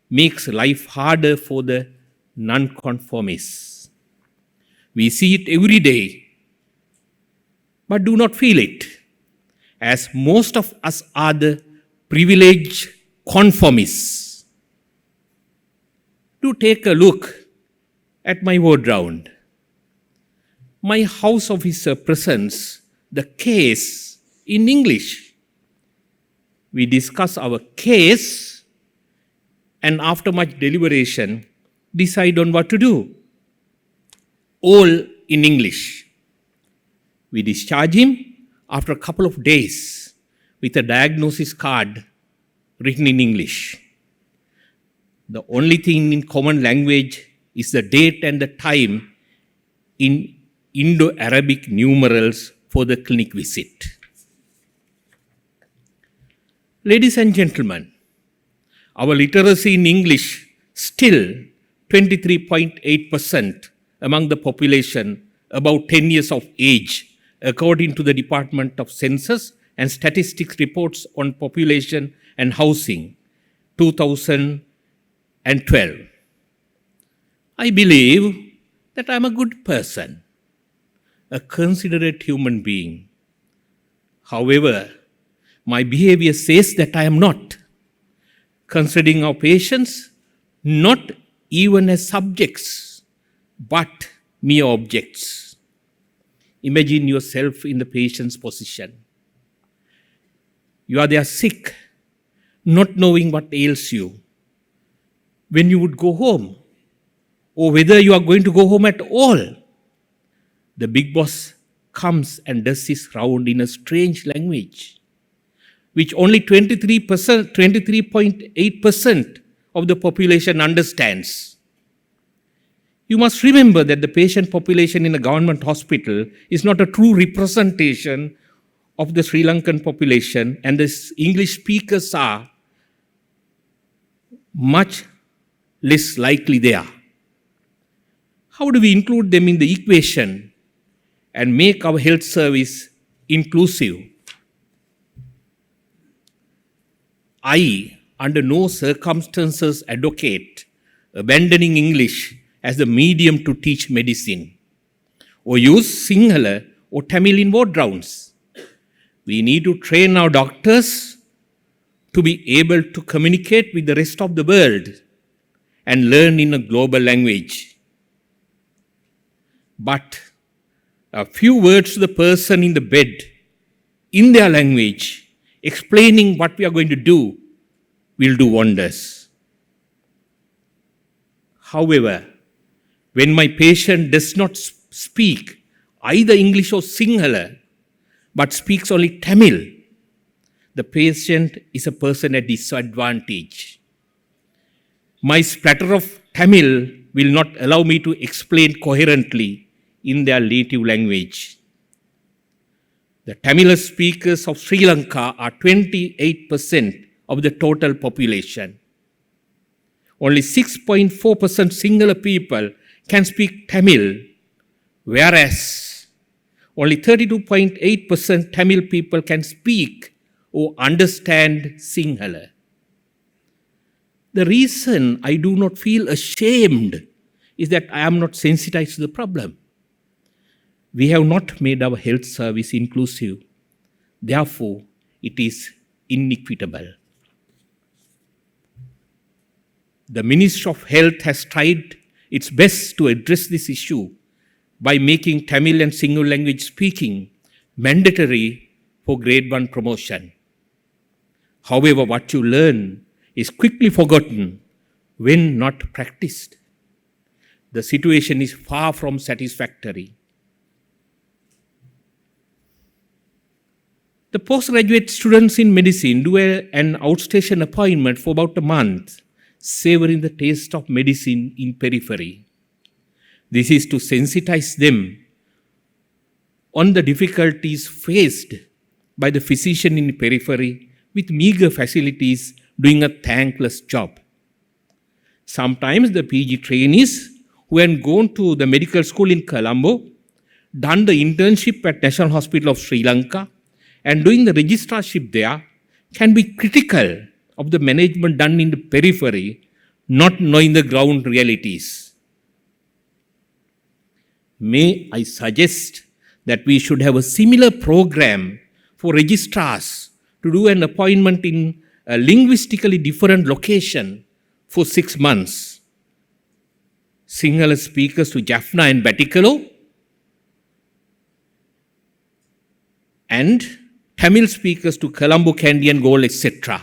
makes life harder for the nonconformists. We see it every day, but do not feel it, as most of us are the privileged conformists. Do take a look at my word round. My house officer presents the case in English. We discuss our case and after much deliberation, decide on what to do. All in English. We discharge him after a couple of days with a diagnosis card written in English. The only thing in common language is the date and the time in Indo-Arabic numerals for the clinic visit. Ladies and gentlemen, our literacy in English still 23.8% among the population about 10 years of age, according to the Department of Census and Statistics reports on population and housing, 2012. I believe that I'm a good person, a considerate human being. However, my behavior says that I am not. Considering our patients not even as subjects, but mere objects. Imagine yourself in the patient's position. You are there sick, not knowing what ails you, when you would go home, or whether you are going to go home at all. The big boss comes and does his round in a strange language, which only 23.8% of the population understands. You must remember that the patient population in a government hospital is not a true representation of the Sri Lankan population, and the English speakers are much less likely there. How do we include them in the equation and make our health service inclusive? I, under no circumstances, advocate abandoning English as the medium to teach medicine, or use Sinhala or Tamil in ward rounds. We need to train our doctors to be able to communicate with the rest of the world and learn in a global language. But a few words to the person in the bed, in their language, explaining what we are going to do, will do wonders. However, when my patient does not speak either English or Sinhala, but speaks only Tamil, the patient is a person at disadvantage. My splatter of Tamil will not allow me to explain coherently in their native language. The Tamil speakers of Sri Lanka are 28% of the total population. Only 6.4% Sinhala people can speak Tamil, whereas only 32.8% Tamil people can speak or understand Sinhala. The reason I do not feel ashamed is that I am not sensitized to the problem. We have not made our health service inclusive. Therefore, it is inequitable. The Ministry of Health has tried its best to address this issue by making Tamil and Sinhala language speaking mandatory for grade 1 promotion. However, what you learn is quickly forgotten when not practiced. The situation is far from satisfactory. The postgraduate students in medicine do an outstation appointment for about a month, savoring the taste of medicine in periphery. This is to sensitize them on the difficulties faced by the physician in periphery with meager facilities doing a thankless job. Sometimes the PG trainees who had gone to the medical school in Colombo, done the internship at National Hospital of Sri Lanka, and doing the registrarship there can be critical of the management done in the periphery, not knowing the ground realities. May I suggest that we should have a similar program for registrars to do an appointment in a linguistically different location for 6 months. Sinhala speakers to Jaffna and Batticaloa, and Tamil speakers to Colombo, Kandy and Galle, etc.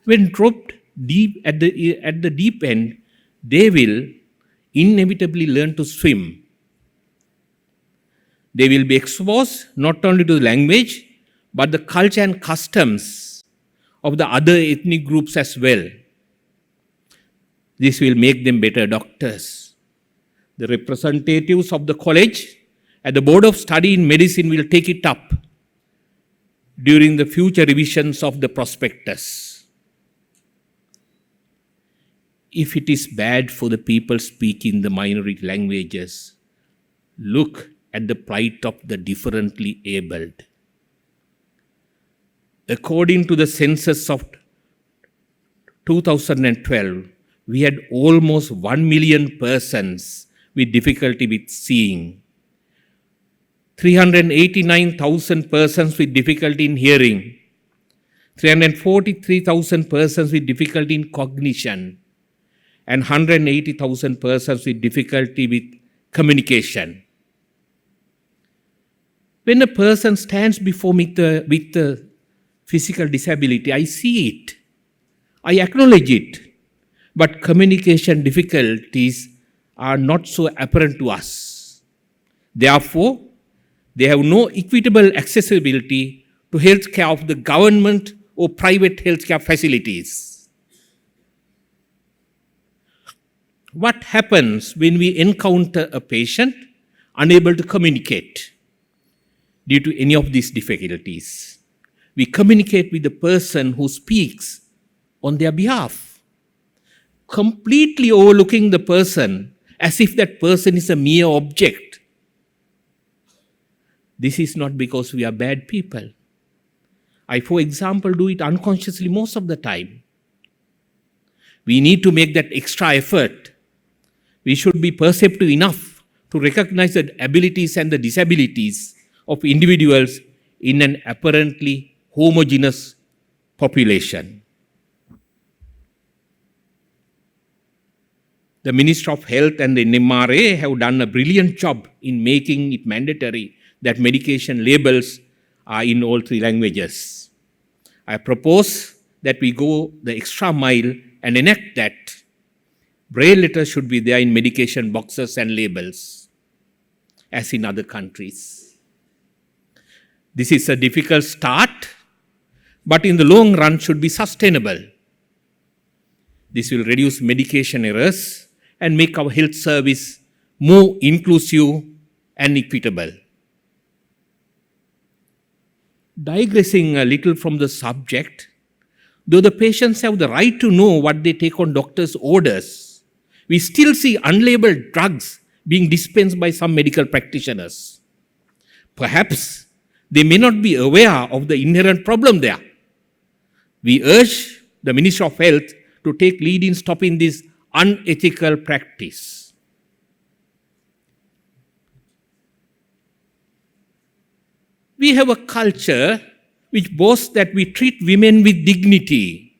When dropped deep at the deep end, they will inevitably learn to swim. They will be exposed not only to the language, but the culture and customs of the other ethnic groups as well. This will make them better doctors. The representatives of the college and the Board of Study in Medicine will take it up during the future revisions of the prospectus. If it is bad for the people speaking the minority languages, look at the plight of the differently abled. According to the census of 2012, we had almost 1 million persons with difficulty with seeing, 389,000 persons with difficulty in hearing, 343,000 persons with difficulty in cognition, and 180,000 persons with difficulty with communication. When a person stands before me with a physical disability, I see it, I acknowledge it, but communication difficulties are not so apparent to us. Therefore, they have no equitable accessibility to healthcare of the government or private healthcare facilities. What happens when we encounter a patient unable to communicate due to any of these difficulties? We communicate with the person who speaks on their behalf, completely overlooking the person as if that person is a mere object. This is not because we are bad people. I, for example, do it unconsciously most of the time. We need to make that extra effort. We should be perceptive enough to recognize the abilities and the disabilities of individuals in an apparently homogeneous population. The Ministry of Health and the NMRA have done a brilliant job in making it mandatory that medication labels are in all 3 languages. I propose that we go the extra mile and enact that Braille letters should be there in medication boxes and labels, as in other countries. This is a difficult start, but in the long run should be sustainable. This will reduce medication errors and make our health service more inclusive and equitable. Digressing a little from the subject, though the patients have the right to know what they take on doctor's orders, we still see unlabeled drugs being dispensed by some medical practitioners. Perhaps they may not be aware of the inherent problem there. We urge the Ministry of Health to take lead in stopping this unethical practice. We have a culture which boasts that we treat women with dignity.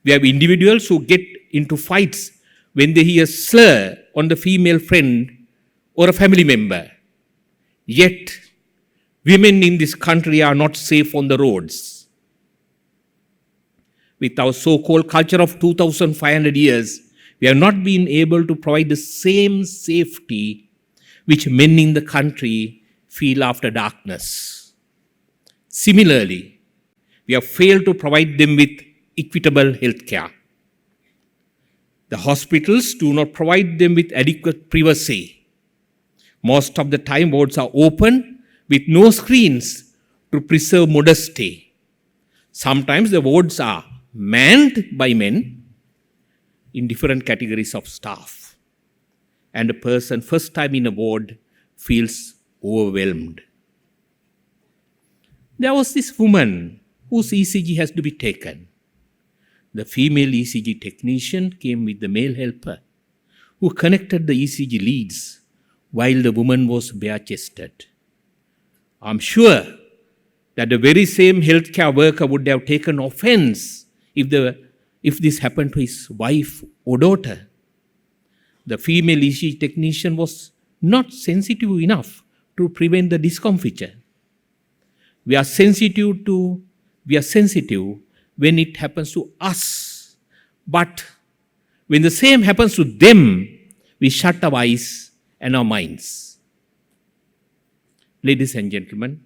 We have individuals who get into fights when they hear a slur on the female friend or a family member. Yet, women in this country are not safe on the roads. With our so-called culture of 2,500 years, we have not been able to provide the same safety which men in the country feel after darkness. Similarly, we have failed to provide them with equitable health care. The hospitals do not provide them with adequate privacy. Most of the time, wards are open with no screens to preserve modesty. Sometimes the wards are manned by men in different categories of staff, and a person first time in a ward feels overwhelmed. There was this woman whose ECG has to be taken. The female ECG technician came with the male helper who connected the ECG leads while the woman was bare-chested. I'm sure that the very same healthcare worker would have taken offense if this happened to his wife or daughter. The female ECG technician was not sensitive enough to prevent the discomfiture. We are sensitive when it happens to us, but when the same happens to them, we shut our eyes and our minds. Ladies and gentlemen,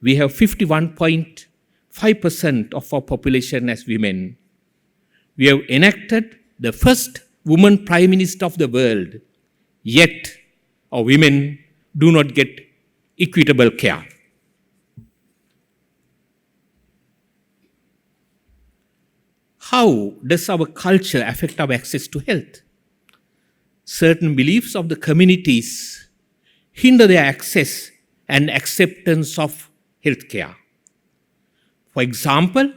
we have 51.5% of our population as women. We have enacted the first woman prime minister of the world, yet our women do not get equitable care. How does our culture affect our access to health? Certain beliefs of the communities hinder their access and acceptance of healthcare. For example,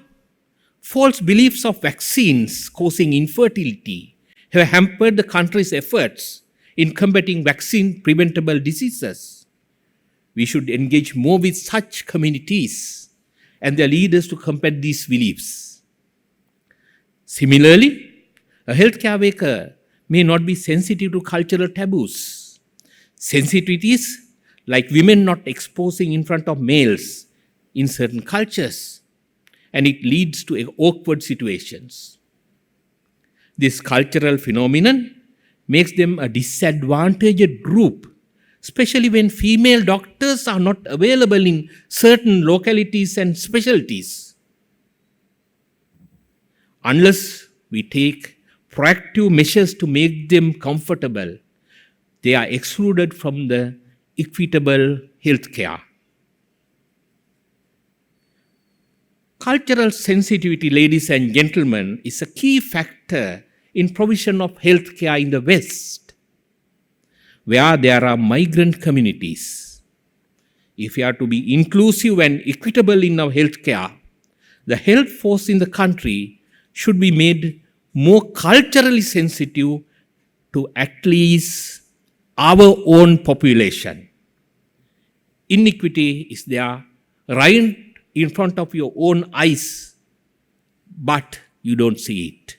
false beliefs of vaccines causing infertility have hampered the country's efforts in combating vaccine-preventable diseases. We should engage more with such communities and their leaders to combat these beliefs. Similarly, a healthcare worker may not be sensitive to cultural taboos. Sensitivities like women not exposing in front of males in certain cultures, and it leads to awkward situations. This cultural phenomenon makes them a disadvantaged group, especially when female doctors are not available in certain localities and specialties. Unless we take proactive measures to make them comfortable, they are excluded from the equitable healthcare. Cultural sensitivity, ladies and gentlemen, is a key factor in provision of healthcare in the West, where there are migrant communities. If we are to be inclusive and equitable in our healthcare, the health force in the country should be made more culturally sensitive to at least our own population. Inequity is there right in front of your own eyes, but you don't see it.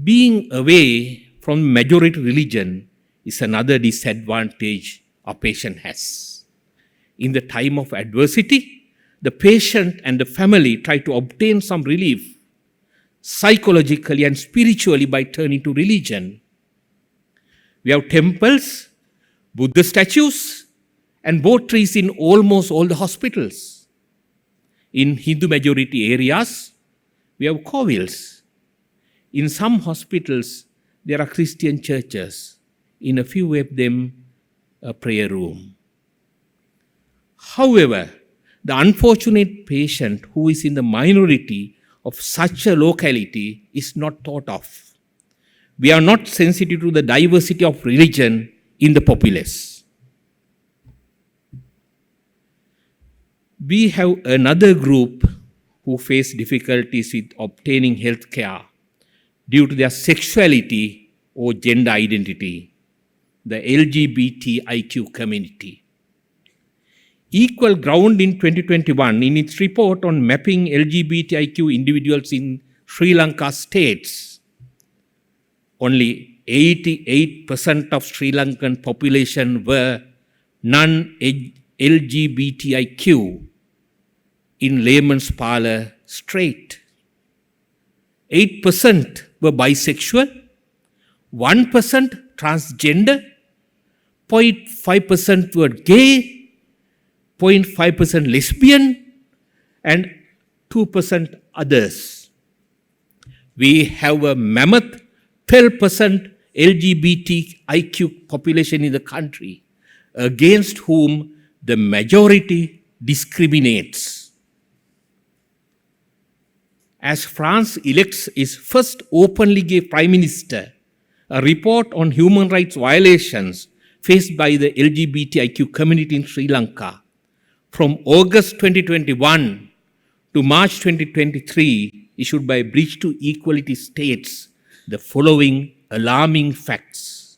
Being away from majority religion is another disadvantage a patient has. In the time of adversity, the patient and the family try to obtain some relief psychologically and spiritually by turning to religion. We have temples, Buddha statues, and boat trees in almost all the hospitals. In Hindu majority areas, we have kovils. In some hospitals, there are Christian churches. In a few of them, a prayer room. However, the unfortunate patient who is in the minority of such a locality is not thought of. We are not sensitive to the diversity of religion in the populace. We have another group who face difficulties with obtaining health care due to their sexuality or gender identity, the LGBTIQ community. Equal Ground in 2021, in its report on mapping LGBTIQ individuals in Sri Lanka states, only 88% of Sri Lankan population were non-LGBTIQ, in layman's parlor, straight. 8% were bisexual, 1% transgender, 0.5% were gay, 0.5% lesbian, and 2% others. We have a mammoth 12% LGBTIQ population in the country, against whom the majority discriminates. As France elects its first openly gay prime minister, a report on human rights violations faced by the LGBTIQ community in Sri Lanka from August 2021 to March 2023, issued by Bridge to Equality, states the following alarming facts.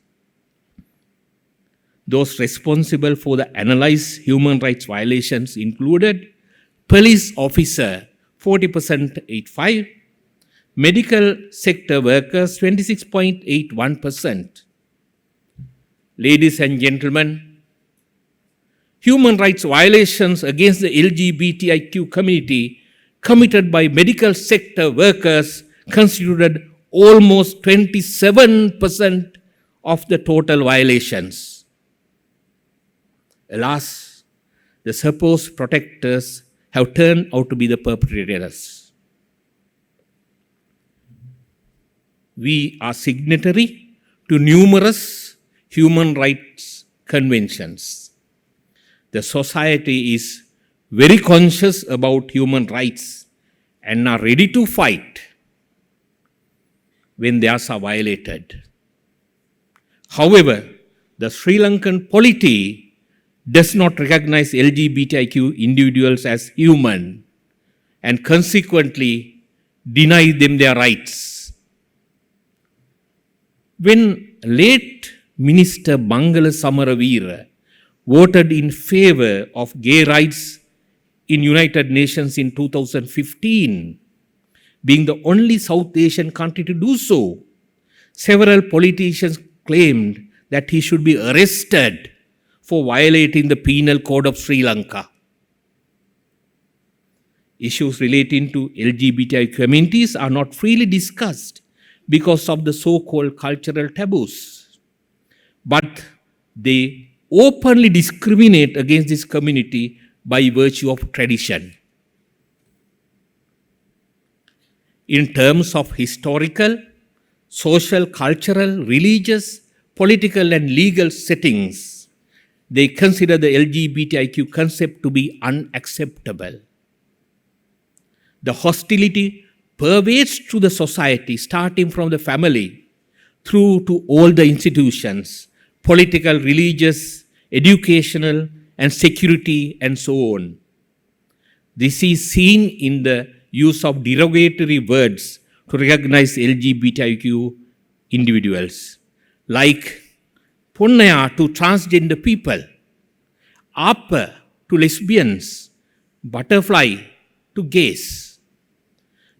Those responsible for the analyzed human rights violations included police officer 40% 85, medical sector workers 26.81%. Ladies and gentlemen, human rights violations against the LGBTIQ community committed by medical sector workers constituted almost 27% of the total violations. Alas, the supposed protectors have turned out to be the perpetrators. We are signatory to numerous human rights conventions. The society is very conscious about human rights and are ready to fight when theirs are violated. However, the Sri Lankan polity does not recognize LGBTIQ individuals as human and consequently deny them their rights. When late Minister Mangala Samaraveera voted in favor of gay rights in United Nations in 2015, being the only South Asian country to do so, several politicians claimed that he should be arrested for violating the Penal Code of Sri Lanka. Issues relating to LGBTI communities are not freely discussed because of the so-called cultural taboos, but they openly discriminate against this community by virtue of tradition. In terms of historical, social, cultural, religious, political, and legal settings, they consider the LGBTIQ concept to be unacceptable. The hostility pervades through the society, starting from the family, through to all the institutions, political, religious, educational, and security, and so on. This is seen in the use of derogatory words to recognize LGBTIQ individuals, like Ponnaya to transgender people, Apa to lesbians, butterfly to gays.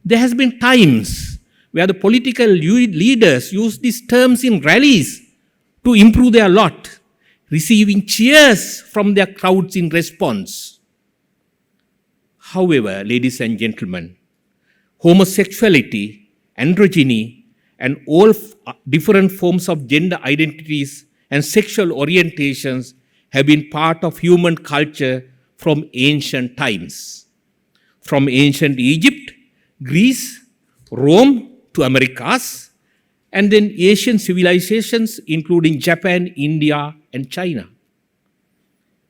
There has been times where the political leaders use these terms in rallies to improve their lot, receiving cheers from their crowds in response. However, ladies and gentlemen, homosexuality, androgyny, and all different forms of gender identities and sexual orientations have been part of human culture from ancient times. From ancient Egypt, Greece, Rome to Americas, and then Asian civilizations including Japan, India, and China.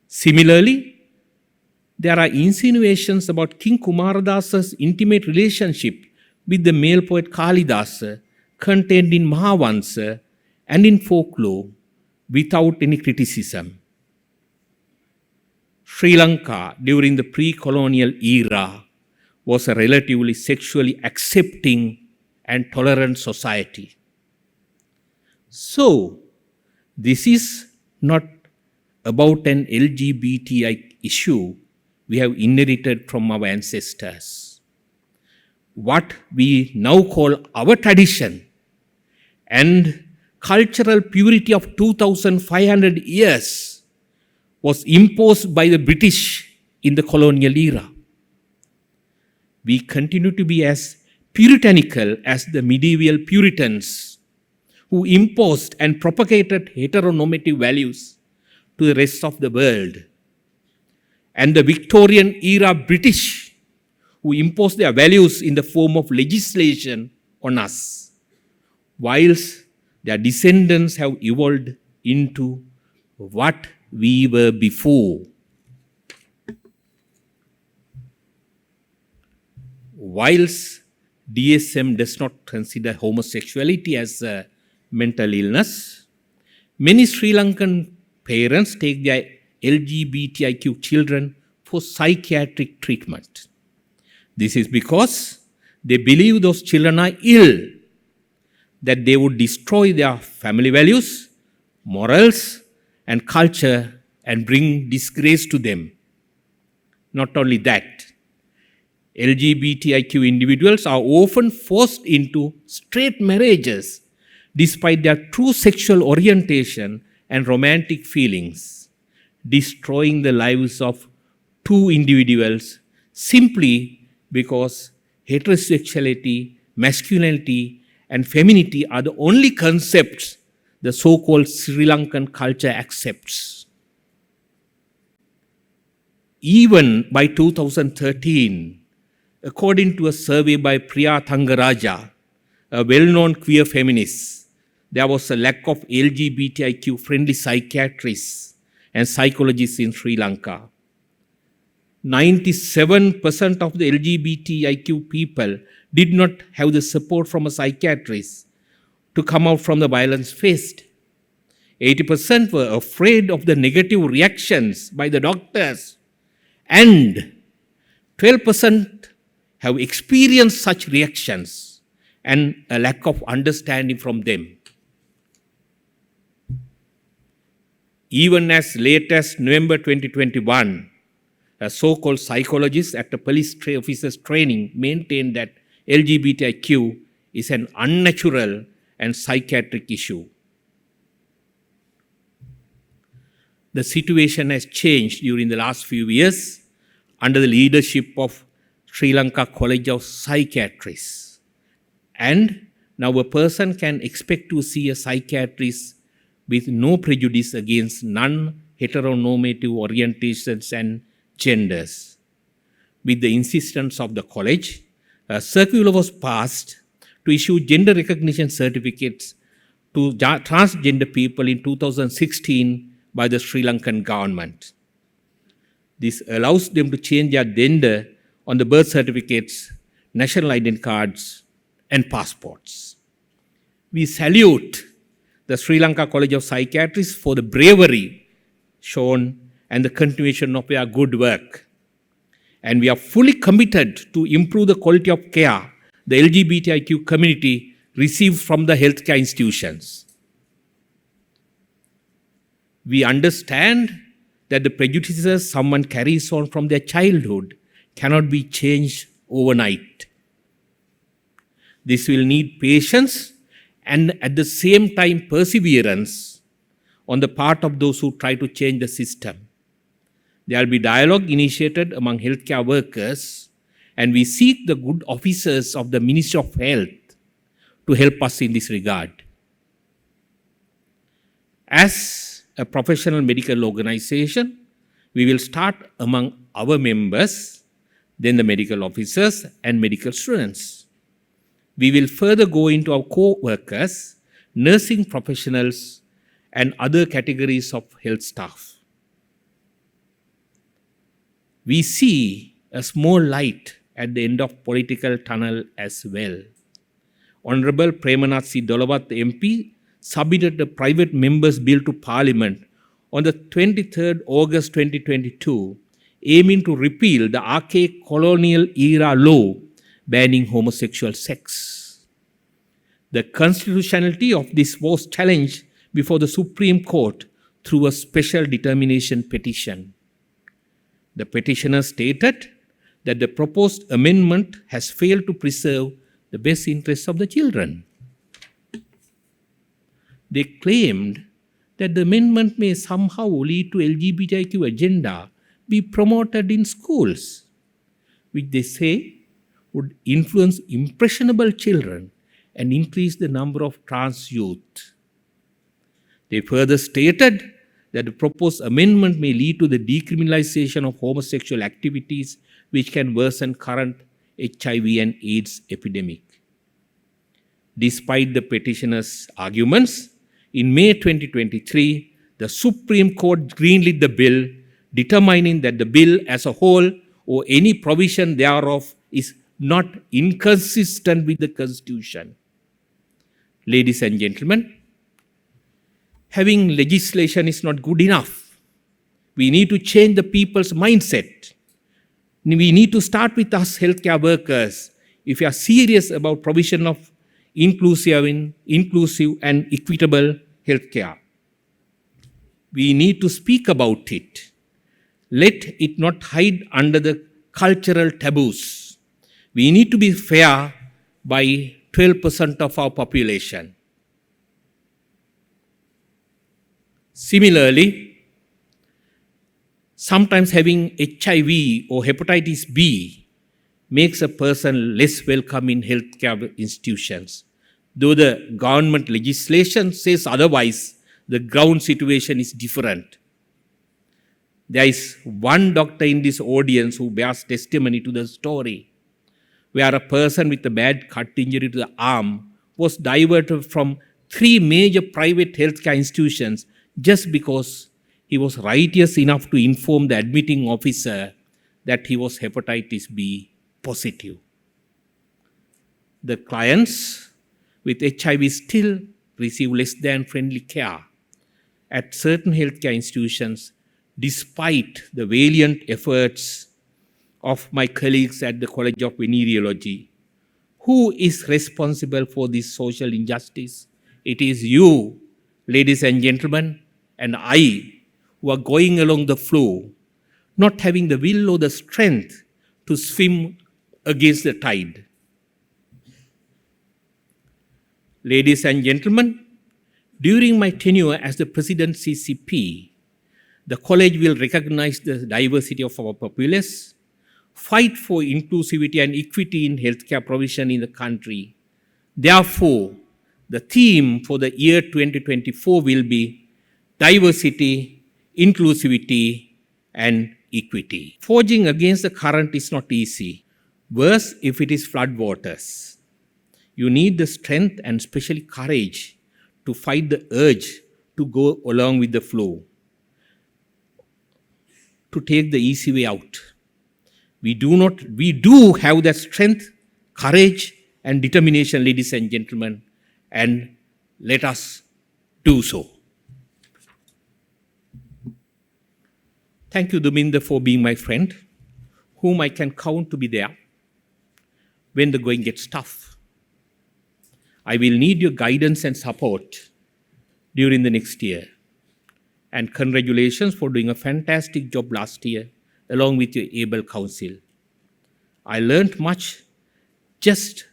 Similarly, there are insinuations about King Kumaradasa's intimate relationship with the male poet Kalidasa contained in Mahavansa and in folklore without any criticism. Sri Lanka during the pre-colonial era was a relatively sexually accepting and tolerant society. So, this is not about an LGBTI issue we have inherited from our ancestors. What we now call our tradition and cultural purity of 2,500 years was imposed by the British in the colonial era. We continue to be as puritanical as the medieval Puritans who imposed and propagated heteronormative values to the rest of the world, and the Victorian era British who imposed their values in the form of legislation on us, whilst their descendants have evolved into what we were before. Whilst DSM does not consider homosexuality as a mental illness, many Sri Lankan parents take their LGBTIQ children for psychiatric treatment. This is because they believe those children are ill, that they would destroy their family values, morals, and culture and bring disgrace to them. Not only that, LGBTIQ individuals are often forced into straight marriages despite their true sexual orientation and romantic feelings, destroying the lives of two individuals simply because heterosexuality, masculinity, and femininity are the only concepts the so-called Sri Lankan culture accepts. Even by 2013, according to a survey by Priya Thangaraja, a well-known queer feminist, there was a lack of LGBTIQ-friendly psychiatrists and psychologists in Sri Lanka. 97% of the LGBTIQ people did not have the support from a psychiatrist to come out from the violence faced. 80% were afraid of the negative reactions by the doctors, and 12% have experienced such reactions and a lack of understanding from them. Even as late as November 2021, a so-called psychologist at the police officers training maintained that LGBTIQ is an unnatural and psychiatric issue. The situation has changed during the last few years under the leadership of Sri Lanka College of Psychiatrists. And now a person can expect to see a psychiatrist with no prejudice against non-heteronormative orientations and genders. With the insistence of the college, a circular was passed to issue gender recognition certificates to transgender people in 2016 by the Sri Lankan government. This allows them to change their gender on the birth certificates, national identity cards, and passports. We salute the Sri Lanka College of Psychiatrists for the bravery shown and the continuation of their good work. And we are fully committed to improve the quality of care the LGBTIQ community receives from the healthcare institutions. We understand that the prejudices someone carries on from their childhood cannot be changed overnight. This will need patience and at the same time perseverance on the part of those who try to change the system. There will be dialogue initiated among healthcare workers, and we seek the good officers of the Ministry of Health to help us in this regard. As a professional medical organization, we will start among our members, then the medical officers and medical students. We will further go into our co-workers, nursing professionals, and other categories of health staff. We see a small light at the end of political tunnel as well. Honorable Premanath C. Dolawath MP submitted a private member's bill to Parliament on the 23rd August 2022, aiming to repeal the archaic colonial era law banning homosexual sex. The constitutionality of this was challenged before the Supreme Court through a special determination petition. The petitioner stated that the proposed amendment has failed to preserve the best interests of the children. They claimed that the amendment may somehow lead to LGBTIQ agenda be promoted in schools, which they say would influence impressionable children and increase the number of trans youth. They further stated that the proposed amendment may lead to the decriminalization of homosexual activities, which can worsen current HIV and AIDS epidemic. Despite the petitioner's arguments, in May 2023, the Supreme Court greenlit the bill, determining that the bill as a whole or any provision thereof is not inconsistent with the Constitution. Ladies and gentlemen, having legislation is not good enough. We need to change the people's mindset. We need to start with us healthcare workers if we are serious about provision of inclusive and equitable healthcare. We need to speak about it. Let it not hide under the cultural taboos. We need to be fair by 12% of our population. Similarly, sometimes having HIV or hepatitis B makes a person less welcome in healthcare institutions. Though the government legislation says otherwise, the ground situation is different. There is one doctor in this audience who bears testimony to the story, where a person with a bad cut injury to the arm was diverted from 3 major private healthcare institutions just because he was righteous enough to inform the admitting officer that he was hepatitis B positive. The clients with HIV still receive less than friendly care at certain healthcare institutions, despite the valiant efforts of my colleagues at the College of Venereology. Who is responsible for this social injustice? It is you, ladies and gentlemen, and I, who are going along the flow, not having the will or the strength to swim against the tide. Ladies and gentlemen, during my tenure as the President CCP, the college will recognize the diversity of our populace, fight for inclusivity and equity in healthcare provision in the country. Therefore, the theme for the year 2024 will be diversity, inclusivity, and equity. Forging against the current is not easy. Worse if it is floodwaters. You need the strength and especially courage to fight the urge to go along with the flow, to take the easy way out. We do have that strength, courage, and determination, ladies and gentlemen, and let us do so. Thank you, Duminder, for being my friend, whom I can count to be there when the going gets tough. I will need your guidance and support during the next year. And congratulations for doing a fantastic job last year, along with your able counsel. I learned much just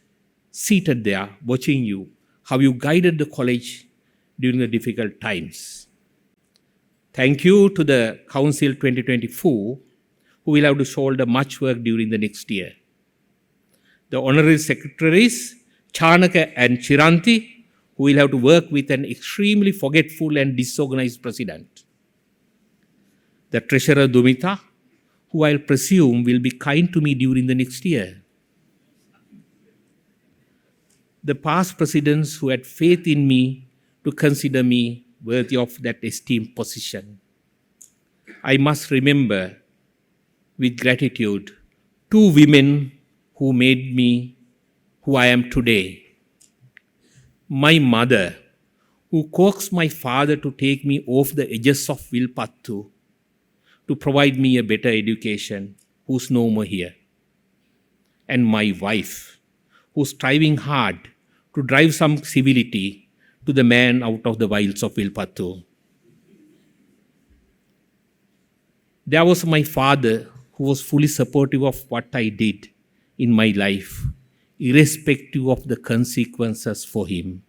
seated there, watching you, how you guided the college during the difficult times. Thank you to the Council 2024, who will have to shoulder much work during the next year. The Honorary Secretaries, Chanaka and Chiranti, who will have to work with an extremely forgetful and disorganized president. The Treasurer Dumita, who I'll presume will be kind to me during the next year. The past presidents who had faith in me to consider me worthy of that esteemed position. I must remember with gratitude 2 women who made me who I am today. My mother, who coaxed my father to take me off the edges of Vilpattu to provide me a better education, who's no more here. And my wife, who's striving hard to drive some civility to the man out of the wilds of Vilpattu. There was my father, who was fully supportive of what I did in my life, irrespective of the consequences for him.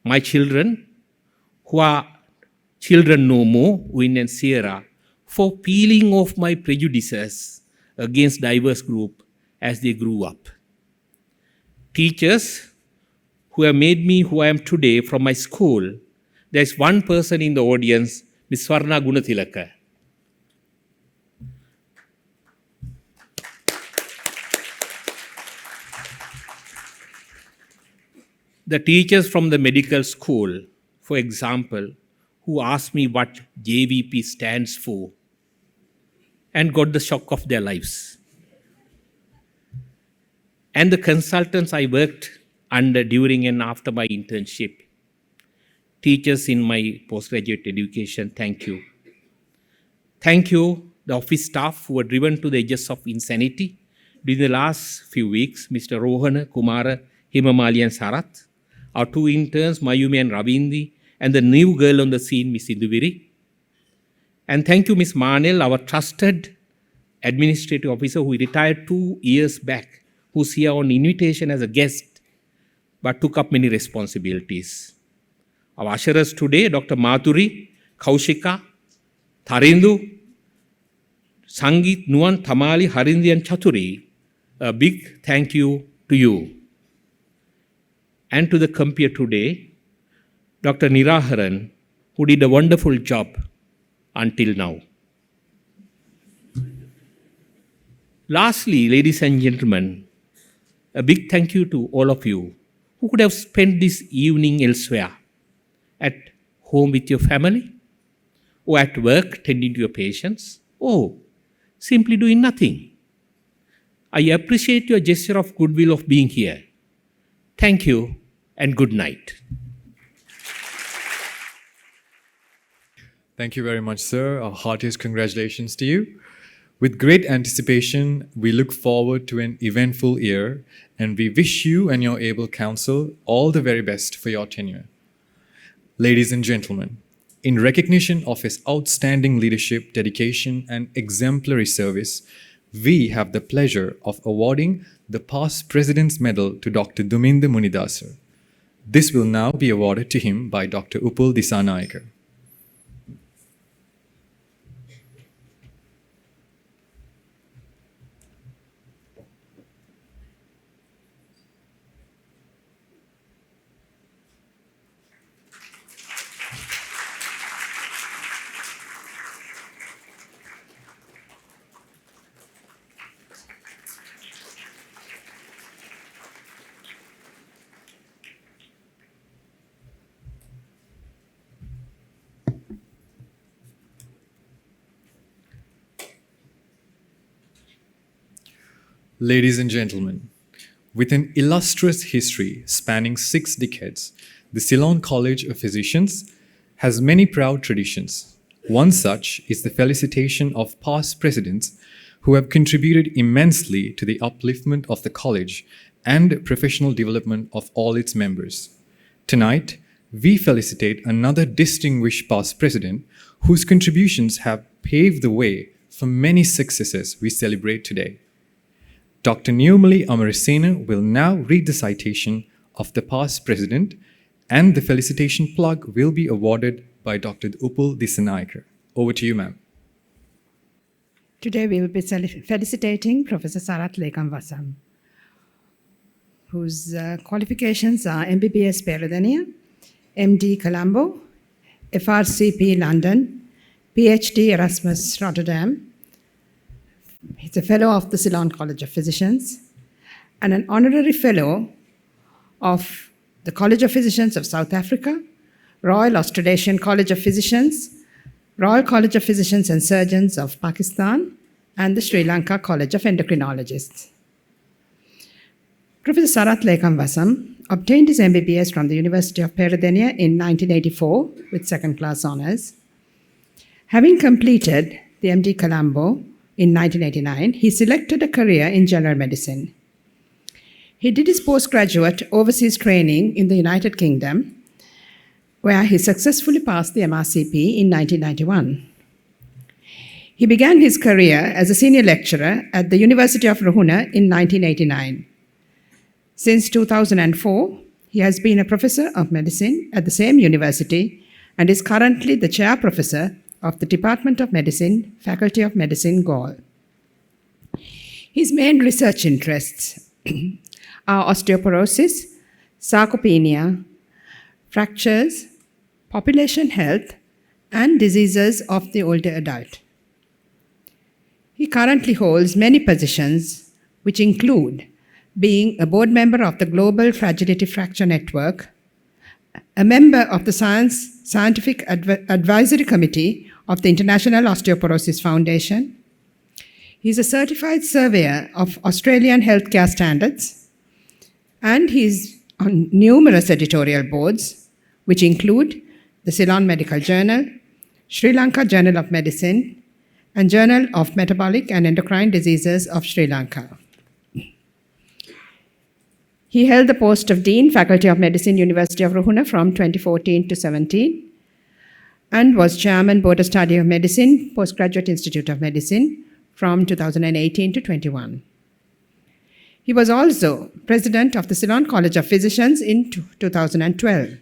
My children, who are children no more, Win and Sierra, for peeling off my prejudices against diverse group as they grew up. Teachers who have made me who I am today from my school. There's one person in the audience, Ms. Swarna Gunathilaka. The teachers from the medical school, for example, who asked me what JVP stands for and got the shock of their lives. And the consultants I worked under during and after my internship. Teachers in my postgraduate education, thank you. Thank you, the office staff who were driven to the edges of insanity during the last few weeks, Mr. Rohana, Kumara, Himamali and Sarath, our 2 interns, Mayumi and Ravindi, and the new girl on the scene, Miss Induviri. And thank you, Miss Marnell, our trusted administrative officer who retired 2 years back, who's here on invitation as a guest, but took up many responsibilities. Our usherers today, Dr. Madhuri, Kaushika, Tharindu, Sangeet, Nuan, Tamali, Harindi, and Chaturi, a big thank you to you. And to the compeer today, Dr. Niraharan, who did a wonderful job until now. Lastly, ladies and gentlemen, a big thank you to all of you who could have spent this evening elsewhere, at home with your family, or at work tending to your patients, or simply doing nothing. I appreciate your gesture of goodwill of being here. Thank you and good night. Thank you very much, sir. Our heartiest congratulations to you. With great anticipation, we look forward to an eventful year, and we wish you and your able council all the very best for your tenure. Ladies and gentlemen, in recognition of his outstanding leadership, dedication, and exemplary service, we have the pleasure of awarding the Past President's Medal to Dr. Duminda Munidasar. This will now be awarded to him by Dr. Upul Disanaikar. Ladies and gentlemen, with an illustrious history spanning 6 decades, the Ceylon College of Physicians has many proud traditions. One such is the felicitation of past presidents who have contributed immensely to the upliftment of the college and professional development of all its members. Tonight, we felicitate another distinguished past president whose contributions have paved the way for many successes we celebrate today. Dr. Newmali Amarasena will now read the citation of the past president, and the felicitation plug will be awarded by Dr. Upul Disanaikar. Over to you, ma'am. Today we will be felicitating Professor Sarath Lekamvasam, whose qualifications are MBBS Peradeniya, MD Colombo, FRCP London, PhD Erasmus Rotterdam. He's a fellow of the Ceylon College of Physicians and an honorary fellow of the College of Physicians of South Africa, Royal Australasian College of Physicians, Royal College of Physicians and Surgeons of Pakistan, and the Sri Lanka College of Endocrinologists. Professor Sarath Lekamvasam obtained his MBBS from the University of Peradeniya in 1984 with second-class honours. Having completed the MD Colombo in 1989, he selected a career in general medicine. He did his postgraduate overseas training in the United Kingdom, where he successfully passed the MRCP in 1991. He began his career as a senior lecturer at the University of Ruhuna in 1989. Since 2004, he has been a professor of medicine at the same university and is currently the chair professor of the Department of Medicine, Faculty of Medicine, Gaul. His main research interests are osteoporosis, sarcopenia, fractures, population health, and diseases of the older adult. He currently holds many positions, which include being a board member of the Global Fragility Fracture Network, a member of the Scientific Advisory Committee of the International Osteoporosis Foundation. He's a certified surveyor of Australian healthcare standards, and he's on numerous editorial boards, which include the Ceylon Medical Journal, Sri Lanka Journal of Medicine, and Journal of Metabolic and Endocrine Diseases of Sri Lanka. He held the post of Dean, Faculty of Medicine, University of Ruhuna from 2014 to 17, and was Chairman, Board of Study of Medicine, Postgraduate Institute of Medicine from 2018 to 21. He was also President of the Ceylon College of Physicians in 2012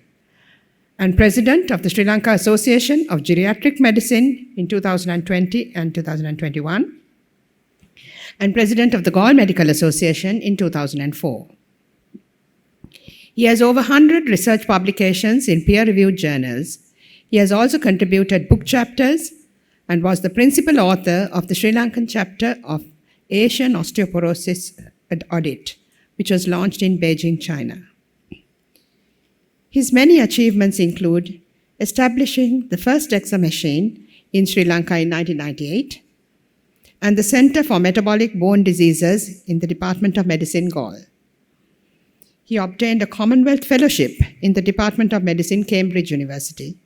and President of the Sri Lanka Association of Geriatric Medicine in 2020 and 2021, and President of the Gaul Medical Association in 2004. He has over 100 research publications in peer-reviewed journals. He has also contributed book chapters and was the principal author of the Sri Lankan chapter of Asian Osteoporosis Audit, which was launched in Beijing, China. His many achievements include establishing the first DEXA machine in Sri Lanka in 1998 and the Center for Metabolic Bone Diseases in the Department of Medicine, Gaul. He obtained a Commonwealth Fellowship in the Department of Medicine, Cambridge University,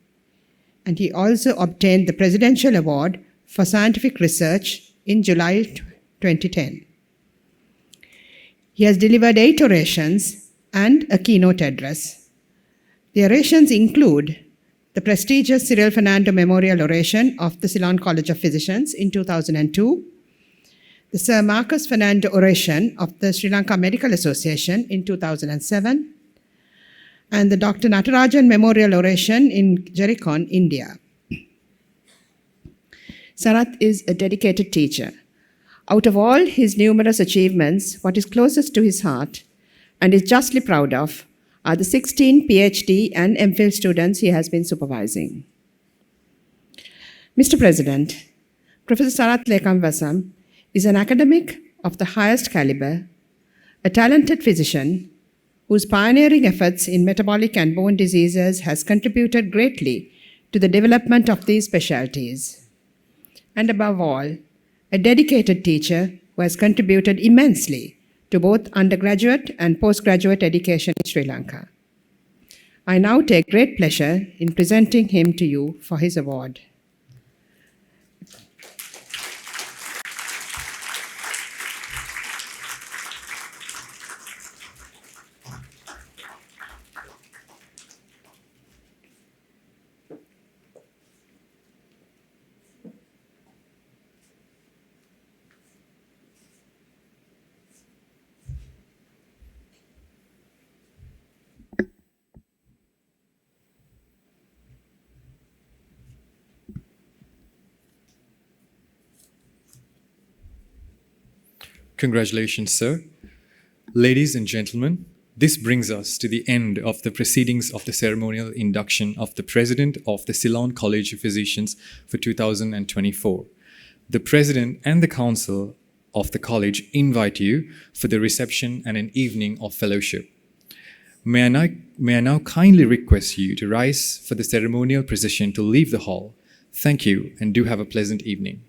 and he also obtained the Presidential Award for Scientific Research in July 2010. He has delivered 8 orations and a keynote address. The orations include the prestigious Cyril Fernando Memorial Oration of the Ceylon College of Physicians in 2002, the Sir Marcus Fernando Oration of the Sri Lanka Medical Association in 2007, and the Dr. Natarajan Memorial Oration in Jericon, India. Sarath is a dedicated teacher. Out of all his numerous achievements, what is closest to his heart and is justly proud of are the 16 PhD and MPhil students he has been supervising. Mr. President, Professor Sarath Lekamvasam is an academic of the highest caliber, a talented physician whose pioneering efforts in metabolic and bone diseases has contributed greatly to the development of these specialties. And above all, a dedicated teacher who has contributed immensely to both undergraduate and postgraduate education in Sri Lanka. I now take great pleasure in presenting him to you for his award. Congratulations, sir. Ladies and gentlemen, this brings us to the end of the proceedings of the ceremonial induction of the President of the Ceylon College of Physicians for 2024. The President and the Council of the College invite you for the reception and an evening of fellowship. May I now kindly request you to rise for the ceremonial procession to leave the hall. Thank you and do have a pleasant evening.